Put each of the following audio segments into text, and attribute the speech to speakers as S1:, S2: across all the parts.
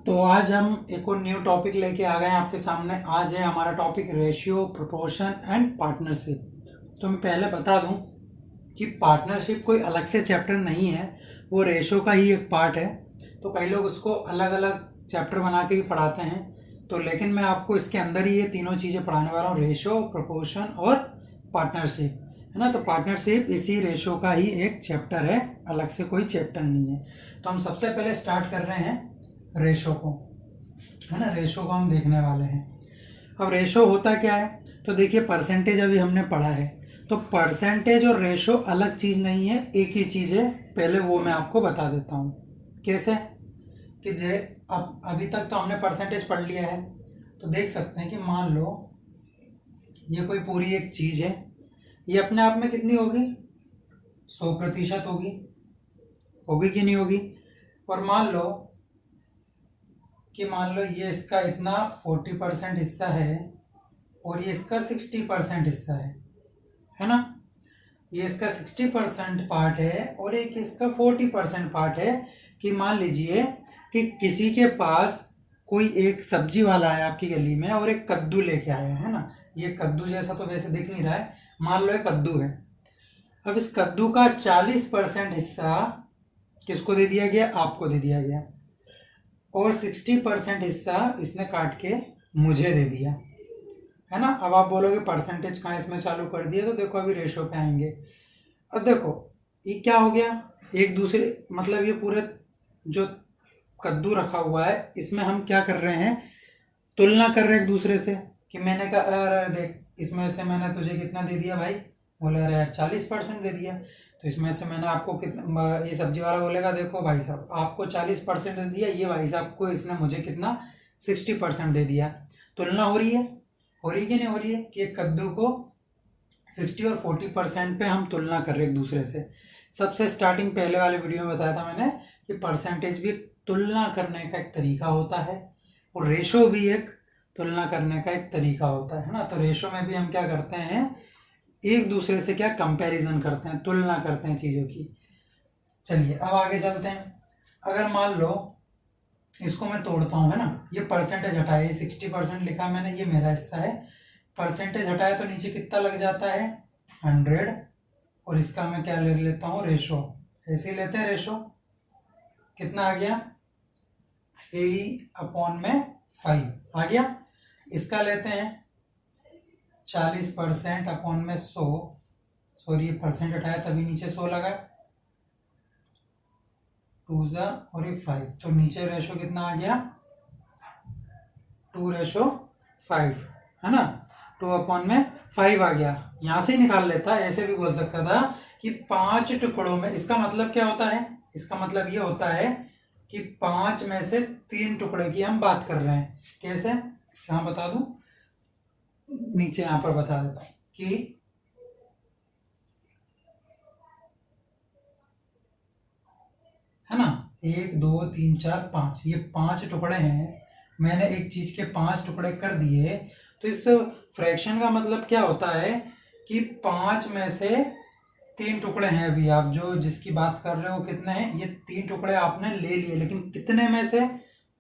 S1: तो आज हम एक और न्यू टॉपिक लेके आ गए हैं आपके सामने। आज है हमारा topic ratio, proportion and partnership. तो मैं पहले बता दूं कि पार्टनरशिप कोई अलग से चैप्टर नहीं है, वो रेशियो का ही एक पार्ट है। तो कई लोग उसको अलग अलग चैप्टर बना के भी पढ़ाते हैं, तो लेकिन मैं आपको इसके अंदर ही ये तीनों चीज़ें पढ़ाने वाला हूँ, रेशियो, प्रोपोर्शन और पार्टनरशिप, है ना। तो पार्टनरशिप इसी रेशियो का ही एक चैप्टर है, अलग से कोई चैप्टर नहीं है। तो हम सबसे पहले स्टार्ट कर रहे हैं रेशो को, है ना। रेशो को हम देखने वाले हैं। अब रेशो होता क्या है, तो देखिए परसेंटेज अभी हमने पढ़ा है, तो परसेंटेज और रेशो अलग चीज़ नहीं है, एक ही चीज़ है। पहले वो मैं आपको बता देता हूँ कैसे। कि जे अब अभी तक तो हमने परसेंटेज पढ़ लिया है, तो देख सकते हैं कि मान लो ये कोई पूरी एक चीज़ है, ये अपने आप में कितनी होगी, 100% होगी, होगी कि नहीं होगी। और मान लो ये इसका इतना 40% हिस्सा है और ये इसका 60% हिस्सा है ना। ये इसका 60% पार्ट है और एक इसका 40% पार्ट है। कि मान लीजिए कि किसी के पास कोई एक सब्जी वाला है आपकी गली में और एक कद्दू लेके आया है ना। ये कद्दू जैसा तो वैसे दिख नहीं रहा है, मान लो ये कद्दू है। अब इस कद्दू का 40% हिस्सा किसको दे दिया गया, आपको दे दिया गया, और 60% हिस्सा इसने काट के मुझे दे दिया, है ना। अब आप बोलोगे परसेंटेज कहाँ इसमें चालू कर दिया, तो देखो अभी रेशो पे आएंगे। अब देखो ये क्या हो गया, एक दूसरे मतलब ये पूरे जो कद्दू रखा हुआ है इसमें हम क्या कर रहे हैं, तुलना कर रहे हैं एक दूसरे से। कि मैंने कहा अरे देख इसमें से मैंने तुझे कितना दे दिया भाई, बोले अरे यार 40% दे दिया। तो इसमें से मैंने आपको कितना, ये सब्जी वाला बोलेगा देखो भाई साहब आपको 40% दे दिया, ये भाई साहब को इसने मुझे कितना 60% दे दिया। तुलना हो रही है कि नहीं हो रही है, कि एक कद्दू को 60 और 40% पे हम तुलना कर रहे हैं एक दूसरे से। सबसे स्टार्टिंग पहले वाले वीडियो में बताया था मैंने कि परसेंटेज भी तुलना करने का एक तरीका होता है और रेशो भी एक तुलना करने का एक तरीका होता है ना। तो रेशो में भी हम क्या करते हैं, एक दूसरे से क्या कंपैरिजन करते हैं, तुलना करते हैं चीज़ों की। चलिए अब आगे चलते हैं। अगर मान लो इसको मैं तोड़ता हूँ, है ना, ये परसेंटेज हटाया, 60% लिखा मैंने, ये मेरा हिस्सा है। परसेंटेज हटाया तो नीचे कितना लग जाता है, 100, और इसका मैं क्या ले लेता हूँ, रेशो। ऐसे ही लेते हैं रेशो, कितना आ गया 3/5 आ गया। इसका लेते हैं 40%/100, सॉरी ये परसेंट हटाया तभी नीचे 100 लगा, 2 और ये 5, तो नीचे रेशो कितना आ गया 2:5, है ना। 2/5 आ गया। यहाँ से ही निकाल लेता, ऐसे भी बोल सकता था कि 5 टुकड़ों में, इसका मतलब क्या होता है, इसका मतलब ये होता है कि 5 में से 3 टुकड़े की हम बात कर रहे हैं। कैसे, यहाँ बता दूं, नीचे यहाँ पर बता देता हूँ कि है ना 1 2 3 4 5, ये 5 टुकड़े हैं। मैंने एक चीज के 5 टुकड़े कर दिए, तो इस फ्रैक्शन का मतलब क्या होता है कि 5 में से 3 टुकड़े हैं। अभी आप जो जिसकी बात कर रहे हो कितने हैं, ये 3 टुकड़े आपने ले लिए, लेकिन कितने में से,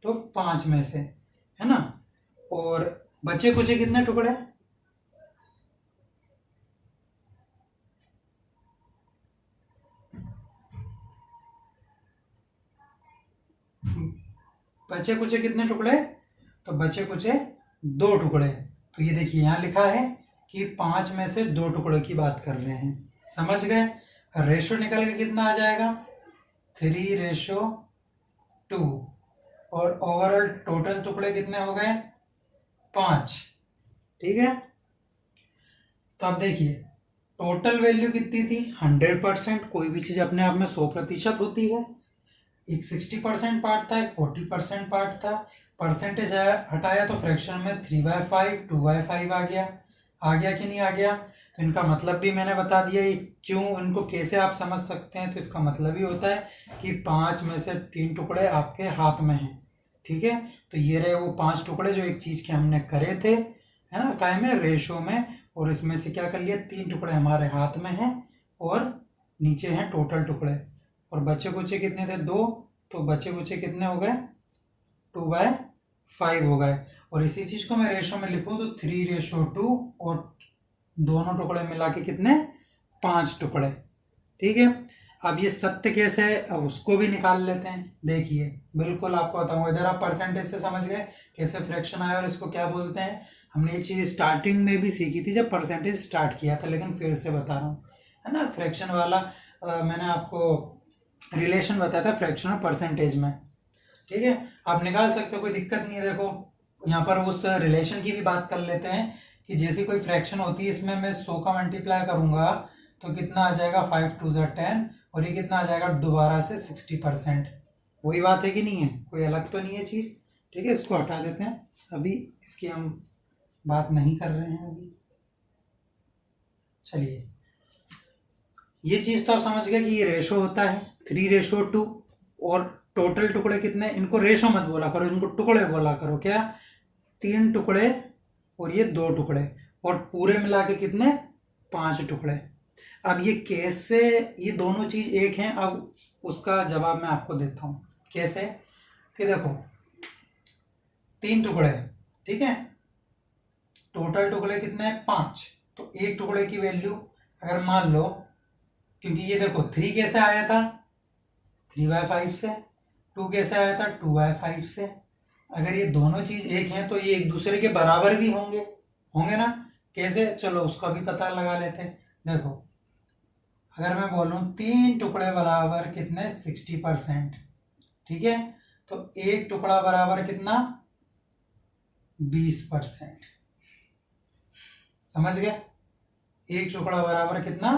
S1: तो 5 में से, है ना। और बचे कुछ कितने टुकड़े, बचे कुछ कितने टुकड़े, तो बचे कुछ 2 टुकड़े। तो ये देखिए यहाँ लिखा है कि 5 में से 2 टुकड़ों की बात कर रहे हैं, समझ गए। रेशो निकल के कितना आ जाएगा, 3:2, और ओवरऑल टोटल टुकड़े कितने हो गए, 5, ठीक है। तो अब देखिए टोटल वैल्यू कितनी थी, 100%। कोई भी चीज़ अपने आप में 100% होती है। एक 60% पार्ट था, एक 40% पार्ट था। परसेंटेज हटाया तो फ्रैक्शन में 3/5 2/5 आ गया कि नहीं आ गया। तो इनका मतलब भी मैंने बता दिया, ये क्यों, इनको कैसे आप समझ सकते हैं। तो इसका मतलब ही होता है कि 5 में से 3 टुकड़े आपके हाथ में हैं, ठीक है। तो ये रहे वो 5 टुकड़े जो एक चीज़ के हमने करे थे, है ना, काय में, रेशो में। और इसमें से क्या कर लिया, 3 टुकड़े हमारे हाथ में हैं और नीचे हैं टोटल टुकड़े। और बचे कुचे कितने थे, 2, तो बचे कुचे कितने हो गए, 2/5 हो गए। और इसी चीज को मैं रेशो में लिखूं तो 3:2 और दोनों टुकड़े मिला के कितने 5 टुकड़े। ठीक है, अब ये सत्य कैसे है अब उसको भी निकाल लेते हैं। देखिए बिल्कुल आपको बताऊंगा, इधर आप परसेंटेज से समझ गए कैसे फ्रैक्शन आया और इसको क्या बोलते हैं। हमने ये चीज स्टार्टिंग में भी सीखी थी जब परसेंटेज स्टार्ट किया था, लेकिन फिर से बता रहा हूँ, है ना। फ्रैक्शन वाला मैंने आपको रिलेशन बताया था फ्रैक्शन और परसेंटेज में। ठीक है, आप निकाल सकते हो, कोई दिक्कत नहीं है। देखो यहाँ पर उस रिलेशन की भी बात कर लेते हैं कि जैसी कोई फ्रैक्शन होती है, इसमें मैं 100 का मल्टीप्लाई करूंगा तो कितना आ जाएगा 5 2 10, और ये कितना आ जाएगा दोबारा से 60%। वही बात है कि नहीं है, कोई अलग तो नहीं है चीज़। ठीक है, इसको हटा देते हैं, अभी इसकी हम बात नहीं कर रहे हैं अभी। चलिए, ये चीज़ तो आप समझ गए कि ये रेशो होता है 3:2, और टोटल टुकड़े कितने, इनको रेशो मत बोला करो, इनको टुकड़े बोला करो। क्या, 3 टुकड़े और ये 2 टुकड़े, और पूरे मिला के कितने 5 टुकड़े। अब ये कैसे ये दोनों चीज एक हैं, अब उसका जवाब मैं आपको देता हूँ कैसे। कि देखो 3 टुकड़े, ठीक है, टोटल टुकड़े कितने हैं 5, तो एक टुकड़े की वैल्यू अगर मान लो, क्योंकि ये देखो 3 कैसे आया था 3/5 से, 2 कैसे आया था 2/5 से। अगर ये दोनों चीज एक हैं तो ये एक दूसरे के बराबर भी होंगे, होंगे ना। कैसे, चलो उसका भी पता लगा लेते हैं। देखो अगर मैं बोलूं 3 टुकड़े बराबर कितने 60%, ठीक है, तो एक टुकड़ा बराबर कितना 20%। समझ गए, एक टुकड़ा बराबर कितना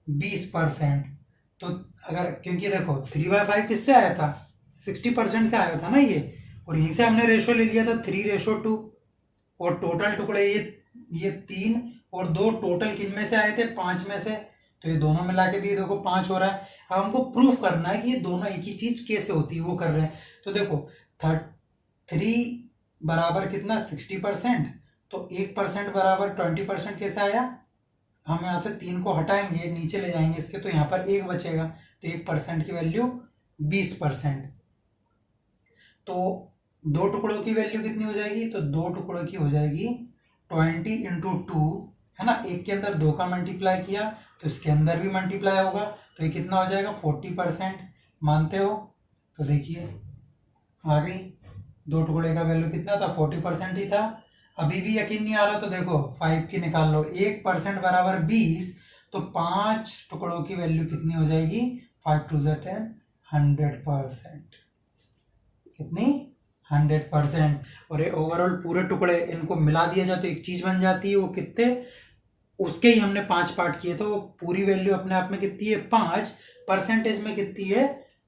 S1: 20%। तो अगर, क्योंकि देखो 3/5 किससे आया था 60% से आया था ना ये, और यहीं से हमने रेशो ले लिया था 3:2, और टोटल टुकड़े ये 3 और 2 टोटल किन में से आए थे 5 में से, तो ये दोनों मिला के भी देखो 5 हो रहा है। अब हमको प्रूफ करना है कि ये दोनों एक ही चीज कैसे होती है, वो कर रहे हैं। तो देखो 3 बराबर कितना 60%, तो 1% बराबर 20% कैसे आया, हम यहाँ से 3 को हटाएंगे नीचे ले जाएंगे इसके, तो यहाँ पर 1 बचेगा, तो 1% की वैल्यू 20%। तो 2 टुकड़ों की वैल्यू कितनी हो जाएगी, तो 2 टुकड़ों की हो जाएगी 20 × 2, है ना। एक के अंदर 2 का मल्टीप्लाई किया तो इसके अंदर भी मल्टीप्लाई होगा, तो ये कितना हो जाएगा 40%। मानते हो, तो देखिए आ गई, 2 टुकड़े का वैल्यू कितना था 40% ही था। अभी भी यकीन नहीं आ रहा तो देखो 5 की निकाल लो, 1% बराबर 20, तो 5 टुकड़ों की वैल्यू कितनी हो जाएगी 5 2 10, 100%। कितनी 100%। और ये ओवरऑल पूरे टुकड़े इनको मिला दिया जाए तो एक चीज बन जाती है, वो कितने, उसके ही हमने 5 पार्ट किए, तो पूरी वैल्यू अपने आप में कितनी है 5, परसेंटेज में कितनी है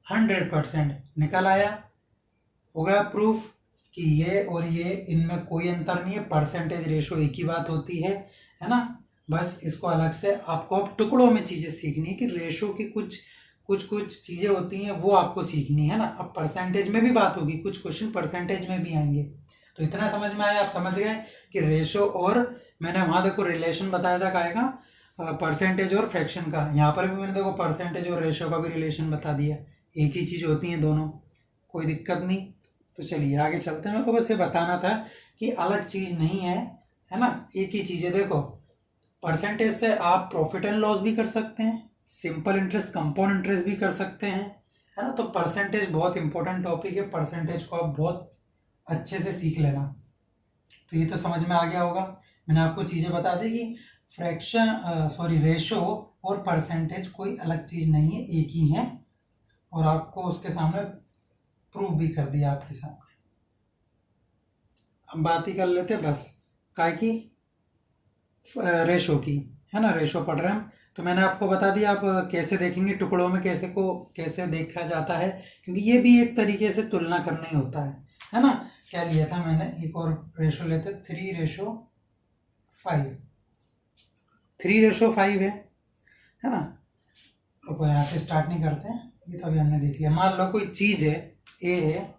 S1: 100%। निकल आया, हो गया प्रूफ कि ये और ये इनमें कोई अंतर नहीं है, परसेंटेज रेशो एक ही बात होती है ना। बस इसको अलग से आपको अब टुकड़ों में चीजें सीखनी है कि रेशो की कुछ चीजें होती हैं वो आपको सीखनी है ना। अब परसेंटेज में भी बात होगी, कुछ क्वेश्चन परसेंटेज में भी आएंगे। तो इतना समझ में आया, आप समझ गए कि रेशो, और मैंने वहां देखो रिलेशन बताया था काय का परसेंटेज और फ्रैक्शन का, यहाँ पर भी मैंने देखो परसेंटेज और रेशो का भी रिलेशन बता दिया, एक ही चीज होती है दोनों, कोई दिक्कत नहीं। तो चलिए आगे चलते हैं, मेरे को बस ये बताना था कि अलग चीज नहीं है ना, एक ही चीज है। देखो परसेंटेज से आप प्रॉफिट एंड लॉस भी कर सकते हैं, सिंपल इंटरेस्ट कंपाउंड इंटरेस्ट भी कर सकते हैं, है ना। तो परसेंटेज बहुत इंपॉर्टेंट टॉपिक है, परसेंटेज को आप बहुत अच्छे से सीख लेना। तो ये तो समझ में आ गया होगा, मैंने आपको चीज़ें बता दी कि रेशो और परसेंटेज कोई अलग चीज़ नहीं है, एक ही है, और आपको उसके सामने प्रूव भी कर दिया आपके सामने। अब बात ही कर लेते बस काय की, रेशो की, है ना। रेशो पढ़ रहे हैं हम, तो मैंने आपको बता दिया आप कैसे देखेंगे टुकड़ों में, कैसे देखा जाता है, क्योंकि ये भी एक तरीके से तुलना करना ही होता है ना। क्या लिया था मैंने, एक और रेशो लेते 3:5, 3:5 है ना। तो यहाँ से स्टार्ट नहीं करते हैं, ये तो अभी हमने देख लिया। मान लो कोई चीज है, ए है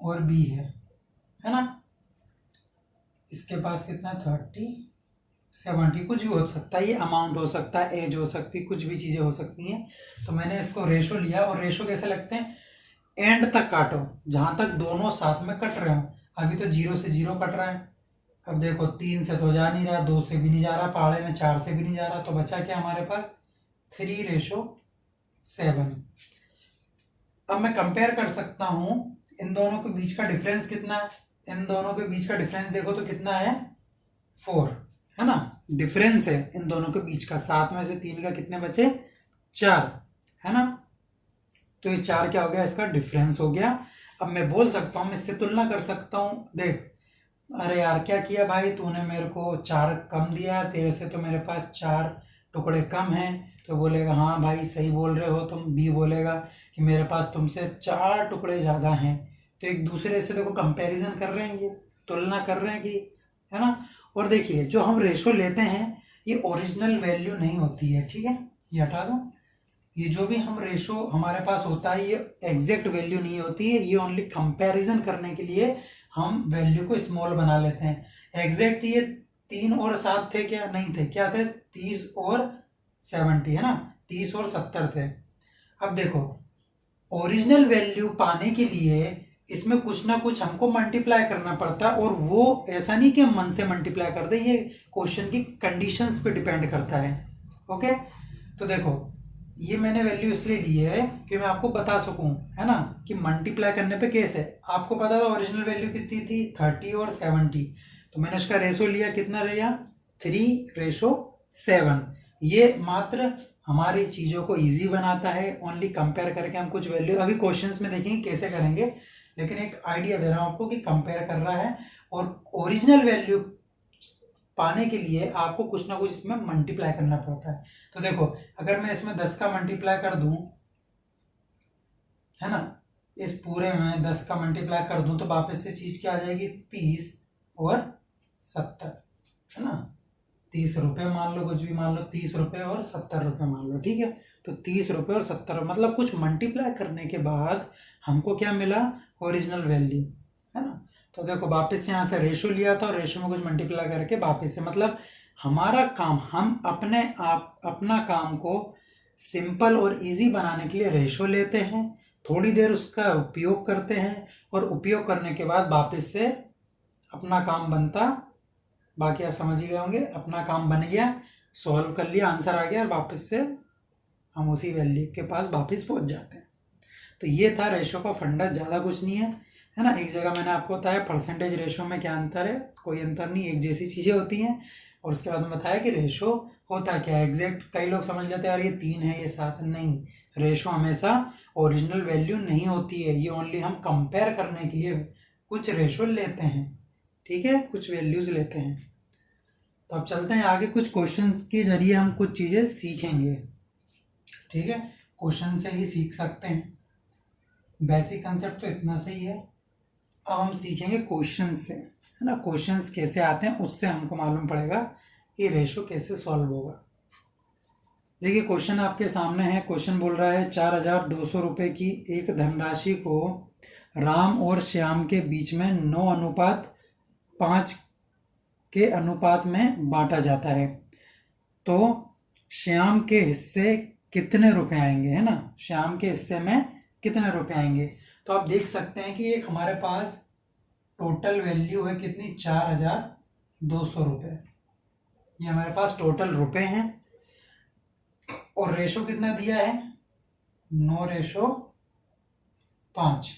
S1: और बी है ना। इसके पास कितना 30 70 कुछ भी हो सकता है, ये अमाउंट हो सकता है, एज हो सकती है, कुछ भी चीज़ें हो सकती हैं। तो मैंने इसको रेशो लिया, और रेशो कैसे लगते हैं, एंड तक काटो, जहां तक दोनों साथ में कट रहे हो। अभी तो 0 से 0 कट रहा है। अब देखो 3 से तो जा नहीं रहा, 2 से भी नहीं जा रहा, पहाड़े में 4 से भी नहीं जा रहा, तो बचा क्या हमारे पास 3:7। अब मैं कंपेयर कर सकता हूं इन दोनों के बीच का डिफरेंस कितना है। इन दोनों के बीच का डिफरेंस देखो तो कितना है 4, है ना। डिफरेंस है इन दोनों के बीच का, 7 में से 3 का कितने बचे 4, है ना। तो ये 4 क्या हो गया, इसका डिफरेंस हो गया। अब मैं बोल सकता हूँ, मैं इससे तुलना कर सकता हूँ, देख अरे यार क्या किया भाई तूने, मेरे को 4 कम दिया, तेरे से तो मेरे पास 4 टुकड़े कम हैं। तो बोलेगा हाँ भाई सही बोल रहे हो तुम। बी बोलेगा कि मेरे पास तुमसे 4 टुकड़े ज़्यादा हैं। तो एक दूसरे से देखो कंपैरिजन कर रहे हैं, ये तुलना कर रहे हैं कि, है ना। और देखिए जो हम रेशो लेते हैं ये ओरिजिनल वैल्यू नहीं होती है, ठीक है, ये हटा दो। ये जो भी हम रेशो हमारे पास होता है ये एग्जैक्ट वैल्यू नहीं होती है, ये ओनली कंपैरिजन करने के लिए हम वैल्यू को स्मॉल बना लेते हैं। एग्जैक्ट ये 3 और 7 थे क्या, नहीं थे, क्या थे 30 और 70, है ना, 30 और 70 थे। अब देखो ओरिजिनल वैल्यू पाने के लिए इसमें कुछ ना कुछ हमको मल्टीप्लाई करना पड़ता है, और वो ऐसा नहीं कि हम मन से मल्टीप्लाई कर दें, ये क्वेश्चन की कंडीशंस पे डिपेंड करता है। ओके, तो देखो ये मैंने वैल्यू इसलिए ली है कि मैं आपको बता सकूं, है ना, कि मल्टीप्लाई करने पे कैसे। आपको पता था ओरिजिनल वैल्यू कितनी थी 30 और 70, तो मैंने इसका रेशो लिया, कितना रहा 3:7। ये मात्र हमारी चीज़ों को इजी बनाता है, ओनली कंपेयर करके हम कुछ वैल्यू अभी क्वेश्चंस में देखेंगे कैसे करेंगे, लेकिन एक आइडिया दे रहा हूँ आपको कि कंपेयर कर रहा है। और ओरिजिनल वैल्यू पाने के लिए आपको कुछ ना कुछ इसमें मल्टीप्लाई करना पड़ता है। तो देखो अगर मैं इसमें 10 का मल्टीप्लाई कर दूं, है ना, इस पूरे में 10 का मल्टीप्लाई कर दूं तो वापस से चीज क्या आ जाएगी 30 और 70, है ना। 30 रुपये मान लो, कुछ भी मान लो, 30 रुपये और 70 रुपये मान लो, ठीक है। तो 30 रुपये और 70 मतलब कुछ मल्टीप्लाई करने के बाद हमको क्या मिला, ओरिजिनल वैल्यू, है ना। तो देखो वापस यहाँ से रेशो लिया था और रेशो में कुछ मल्टीप्लाई करके वापस से, मतलब हमारा काम, हम अपने आप अपना काम को सिंपल और इजी बनाने के लिए रेशो लेते हैं, थोड़ी देर उसका उपयोग करते हैं, और उपयोग करने के बाद वापस से अपना काम बनता, बाकी आप समझ ही गए होंगे, अपना काम बन गया, सॉल्व कर लिया, आंसर आ गया, और वापस से हम उसी वैल्यू के पास वापस पहुंच जाते हैं। तो ये था रेशो का फंडा, ज़्यादा कुछ नहीं है ना। एक जगह मैंने आपको बताया परसेंटेज रेशो में क्या अंतर है, कोई अंतर नहीं, एक जैसी चीज़ें होती हैं। और उसके बाद में बताया कि रेशो होता क्या है एग्जैक्ट। कई लोग समझ लेते हैं यार ये 3 है ये 7, नहीं, रेशो हमेशा ओरिजिनल वैल्यू नहीं होती है, ये ओनली हम कंपेयर करने के लिए कुछ रेशो लेते हैं, ठीक है, कुछ वैल्यूज लेते हैं। तो अब चलते हैं आगे, कुछ क्वेश्चन के जरिए हम कुछ चीज़ें सीखेंगे, ठीक है, क्वेश्चन से ही सीख सकते हैं, बेसिक कंसेप्ट तो इतना सही है। अब हम सीखेंगे क्वेश्चन से, है ना, क्वेश्चंस कैसे आते हैं उससे हमको मालूम पड़ेगा कि रेशो कैसे सॉल्व होगा। देखिए क्वेश्चन आपके सामने है, क्वेश्चन बोल रहा है 4,200 रुपये की एक धनराशि को राम और श्याम के बीच में 9:5 के अनुपात में बांटा जाता है, तो श्याम के हिस्से कितने रुपए आएंगे, है ना, श्याम के हिस्से में कितने रुपए आएंगे। तो आप देख सकते हैं कि एक हमारे पास टोटल वैल्यू है कितनी 4,200 रुपये, ये हमारे पास टोटल रुपए हैं, और रेशो कितना दिया है 9:5।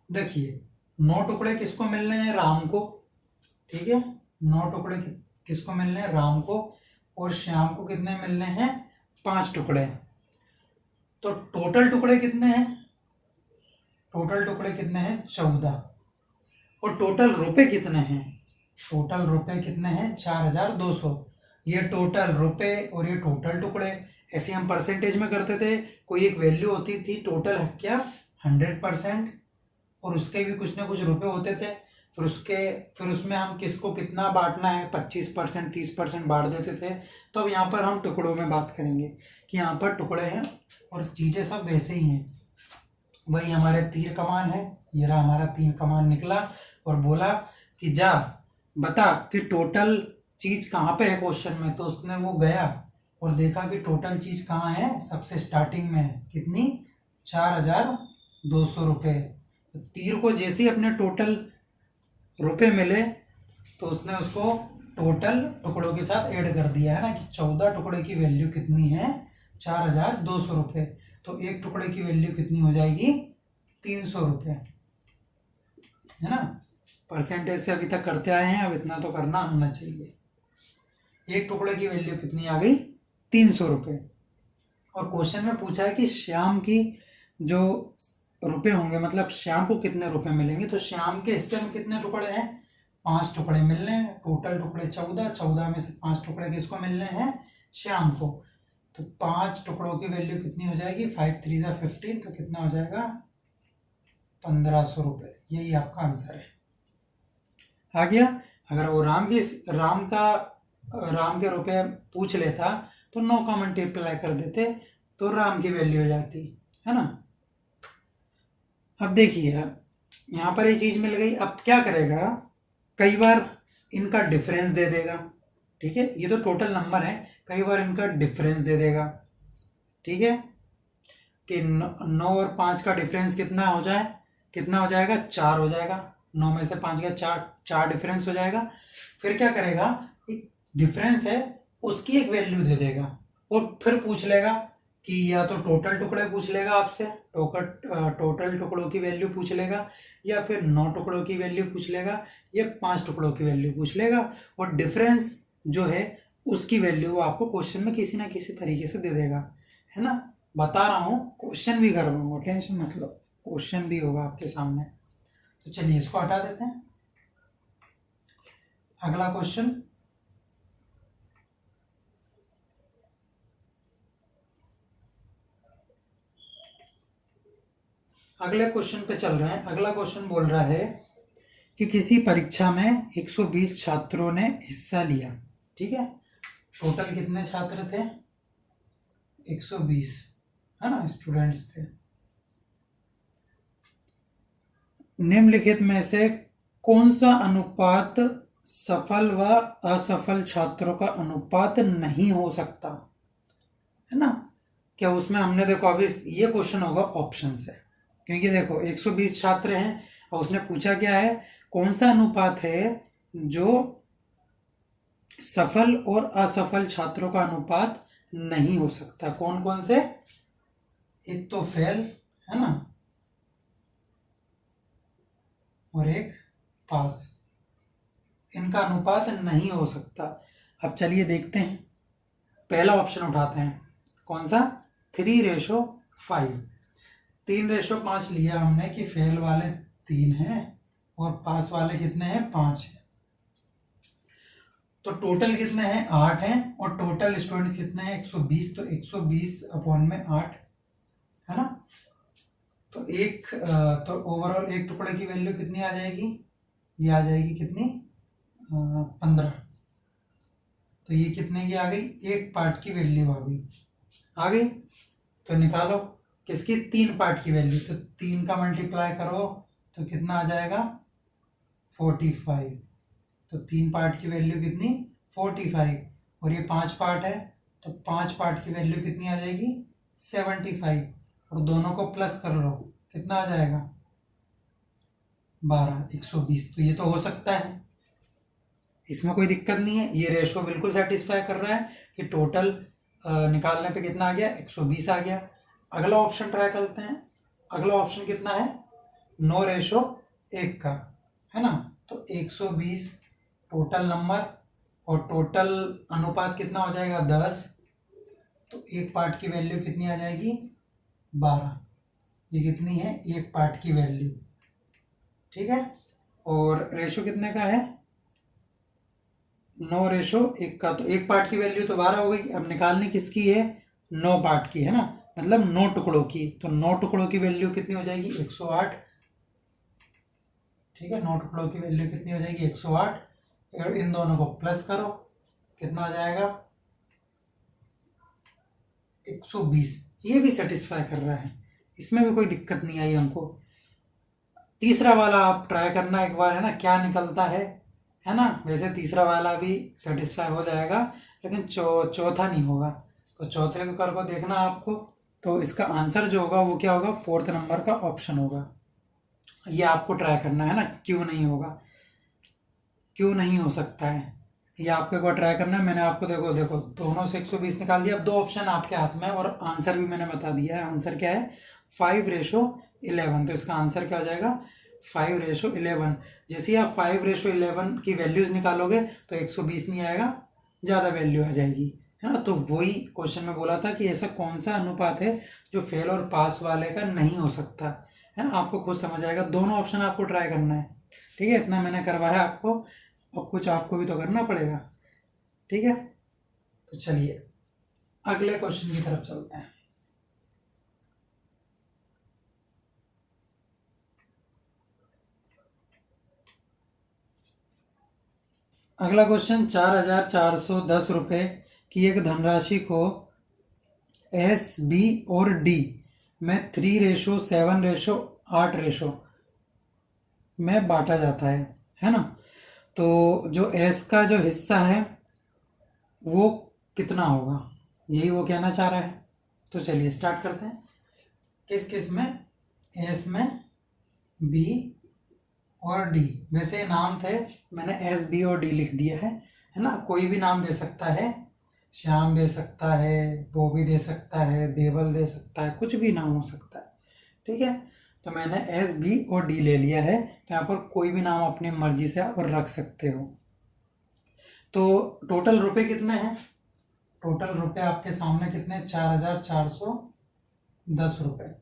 S1: देखिए 9 टुकड़े किसको मिलने हैं, राम को, ठीक है, 9 टुकड़े किसको मिलने हैं, राम को, और श्याम को कितने मिलने हैं 5 टुकड़े। तो टोटल टुकड़े कितने हैं, टोटल टुकड़े कितने हैं 14, और टोटल रुपए कितने हैं, टोटल रुपए कितने हैं 4,200। ये टोटल रुपए और ये टोटल टुकड़े, ऐसे हम परसेंटेज में करते थे, कोई एक वैल्यू होती थी टोटल क्या 100%, और उसके भी कुछ ना कुछ रुपए होते थे, फिर उसमें हम किसको कितना बांटना है 25% 30% बांट देते थे। तो अब यहाँ पर हम टुकड़ों में बात करेंगे कि यहाँ पर टुकड़े हैं और चीज़ें सब वैसे ही हैं। वही हमारे तीर कमान है, ये रहा हमारा तीर कमान निकला और बोला कि जा बता कि टोटल चीज़ कहाँ पे है क्वेश्चन में। तो उसने वो गया और देखा कि टोटल चीज़ कहाँ है, सबसे स्टार्टिंग में है कितनी 4,200, 200 रुपये। तीर को जैसे ही अपने टोटल रुपए मिले तो उसने उसको टोटल टुकड़ों के साथ ऐड कर दिया है ना, कि 14 टुकड़े की वैल्यू कितनी है, 4200 रुपये। तो एक टुकड़े की वैल्यू कितनी हो जाएगी, 300 रुपये, है ना। परसेंटेज से अभी तक करते आए हैं, अब इतना तो करना आना चाहिए। एक टुकड़े की वैल्यू कितनी आ गई, 300 रुपये। और क्वेश्चन में पूछा है कि श्याम की जो रुपए होंगे, मतलब श्याम को कितने रुपए मिलेंगे, तो श्याम के हिस्से में कितने टुकड़े हैं, 5 टुकड़े मिलने हैं। टोटल टुकड़े 14 में से 5 टुकड़े किसको मिलने हैं, श्याम को। तो 5 टुकड़ों की वैल्यू कितनी हो जाएगी, 5 3 जा 15, तो कितना हो जाएगा, 1500 रुपये। यही आपका आंसर है। आ गया। अगर वो राम के रुपए पूछ लेता तो नो का मल्टीप्लाई कर देते तो राम की वैल्यू हो जाती, है ना। अब देखिए यहाँ पर ये चीज मिल गई। अब क्या करेगा, कई बार इनका डिफरेंस दे देगा, ठीक है। ये तो टोटल नंबर है, कई बार इनका डिफरेंस दे देगा, ठीक है। कि 9 और 5 का डिफरेंस कितना हो जाएगा, 4 हो जाएगा। 9 में से 5 का 4 डिफरेंस हो जाएगा। फिर क्या करेगा, एक डिफरेंस है उसकी एक वैल्यू दे देगा, और फिर पूछ लेगा कि या तो टोटल टुकड़े पूछ लेगा आपसे, टोटल टुकड़ों की वैल्यू पूछ लेगा, या फिर 9 टुकड़ों की वैल्यू पूछ लेगा, या 5 टुकड़ों की वैल्यू पूछ लेगा। और डिफरेंस जो है उसकी वैल्यू आपको क्वेश्चन में किसी ना किसी तरीके से दे देगा, है ना। बता रहा हूँ, क्वेश्चन भी कर रहा हूँ, टेंशन मत लो, क्वेश्चन भी होगा आपके सामने। तो चलिए इसको हटा देते हैं। अगला क्वेश्चन, अगले क्वेश्चन पे चल रहे हैं। अगला क्वेश्चन बोल रहा है कि किसी परीक्षा में 120 छात्रों ने हिस्सा लिया, ठीक है। टोटल कितने छात्र थे, 120, है ना, स्टूडेंट्स थे। निम्नलिखित में से कौन सा अनुपात सफल व असफल छात्रों का अनुपात नहीं हो सकता, है ना। क्या उसमें हमने देखो, अभी ये क्वेश्चन होगा ऑप्शन से, क्योंकि देखो 120 छात्र हैं और उसने पूछा क्या है, कौन सा अनुपात है जो सफल और असफल छात्रों का अनुपात नहीं हो सकता। कौन कौन से, एक तो फेल, है ना, और एक पास, इनका अनुपात नहीं हो सकता। अब चलिए देखते हैं, पहला ऑप्शन उठाते हैं, कौन सा, 3:5। 3:5 लिया हमने कि फेल वाले 3 हैं और पास वाले कितने हैं, 5 हैं। तो टोटल कितने हैं, 8 हैं, और टोटल स्टूडेंट कितने हैं, 120। तो 120 अपॉन में 8, है ना। तो ओवरऑल एक टुकड़े की वैल्यू कितनी आ जाएगी, ये आ जाएगी कितनी, 15। तो ये कितने की आ गई, एक पार्ट की वैल्यू आ गई। तो निकालो किसकी, 3 पार्ट की वैल्यू। तो 3 का मल्टीप्लाई करो तो कितना आ जाएगा, 45। तो 3 पार्ट की वैल्यू कितनी, 45, और ये 5 पार्ट है तो 5 पार्ट की वैल्यू कितनी आ जाएगी, 75। और दोनों को प्लस कर लो, कितना आ जाएगा, 12, 120। तो ये तो हो सकता है, इसमें कोई दिक्कत नहीं है। ये रेशो बिल्कुल सेटिस्फाई कर रहा है कि टोटल निकालने पे कितना आ गया, 120 आ गया। अगला ऑप्शन ट्राई करते हैं। अगला ऑप्शन कितना है, 9:1 का, है ना। तो 120 टोटल नंबर और टोटल अनुपात कितना हो जाएगा, 10। तो एक पार्ट की वैल्यू कितनी आ जाएगी, 12। ये कितनी है, एक पार्ट की वैल्यू, ठीक है। और रेशो कितने का है, 9:1 का। तो एक पार्ट की वैल्यू तो 12 हो गई। अब निकालनी किसकी है, 9 पार्ट की, है ना, मतलब 9 टुकड़ों की। तो 9 टुकड़ों की वैल्यू कितनी हो जाएगी, 108, ठीक है। 9 टुकड़ों की वैल्यू कितनी हो जाएगी, 108। और इन दोनों को प्लस करो, कितना आ जाएगा, 120। ये भी सेटिस्फाई कर रहा है, इसमें भी कोई दिक्कत नहीं आई हमको। तीसरा वाला आप ट्राई करना एक बार, है ना, क्या निकलता है ना। वैसे तीसरा वाला भी सेटिस्फाई हो जाएगा, लेकिन चौथा नहीं होगा। तो चौथे को कर को देखना आपको, तो इसका आंसर जो होगा वो क्या होगा, 4th नंबर का ऑप्शन होगा। ये आपको ट्राई करना है ना, क्यों नहीं होगा, क्यों नहीं हो सकता है, ये आपको एक बार ट्राई करना है। मैंने आपको देखो देखो दोनों से 120 निकाल दिया। अब 2 ऑप्शन आपके हाथ में है और आंसर भी मैंने बता दिया है। आंसर क्या है, 5:11। तो इसका आंसर क्या हो जाएगा, 5:11। जैसे ही आप 5:11 की वैल्यूज निकालोगे तो 120 नहीं आएगा, ज़्यादा वैल्यू आ जाएगी, है ना। तो वही क्वेश्चन में बोला था कि ऐसा कौन सा अनुपात है जो फेल और पास वाले का नहीं हो सकता, है ना। आपको खुद समझ आएगा, दोनों ऑप्शन आपको ट्राई करना है, ठीक है। इतना मैंने करवाया आपको, और कुछ आपको भी तो करना पड़ेगा, ठीक है। तो चलिए अगले क्वेश्चन की तरफ चलते हैं। अगला क्वेश्चन, 4,410 रुपये की एक धनराशि को एस, बी और डी में 3:7:8 में बांटा जाता है ना। तो जो एस का जो हिस्सा है वो कितना होगा, यही वो कहना चाह रहा है। तो चलिए स्टार्ट करते हैं। किस किस में, एस में, बी और डी। वैसे नाम थे, मैंने एस, बी और डी लिख दिया है ना। कोई भी नाम दे सकता है, श्याम दे सकता है, बॉबी दे सकता है, देवल दे सकता है, कुछ भी नाम हो सकता है, ठीक है। तो मैंने एस, बी और डी ले लिया है। तो यहाँ पर कोई भी नाम अपनी मर्जी से आप रख सकते हो। तो टोटल रुपए कितने हैं, टोटल रुपए आपके सामने कितने, 4,410 रुपये, है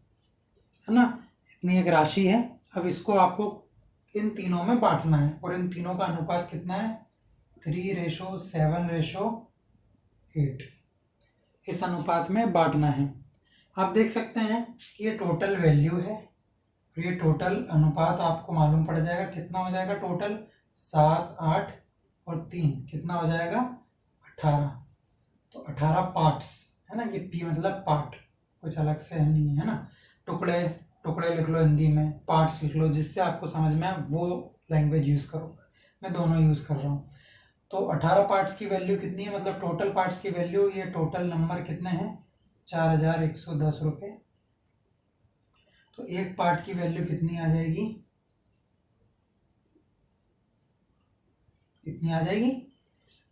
S1: ना। इतनी एक राशि है। अब इसको आपको इन तीनों में बांटना है, और इन तीनों का अनुपात कितना है, 3:7:8। इस अनुपात में बांटना है। आप देख सकते हैं कि ये टोटल वैल्यू है, और ये टोटल अनुपात आपको मालूम पड़ जाएगा कितना हो जाएगा टोटल, 7, 8 और 3 कितना हो जाएगा, 18। तो 18 पार्ट्स, है ना। ये पी मतलब पार्ट, कुछ अलग से है नहीं है ना। टुकड़े टुकड़े लिख लो हिंदी में, पार्ट्स लिख लो, जिससे आपको समझ में आए वो लैंग्वेज यूज़ करो। मैं दोनों यूज़ कर रहा हूँ। तो 18 पार्ट्स की वैल्यू कितनी है, मतलब टोटल पार्ट्स की वैल्यू, ये टोटल नंबर कितने हैं, 4,110 रुपये। तो एक पार्ट की वैल्यू कितनी आ जाएगी, इतनी आ जाएगी।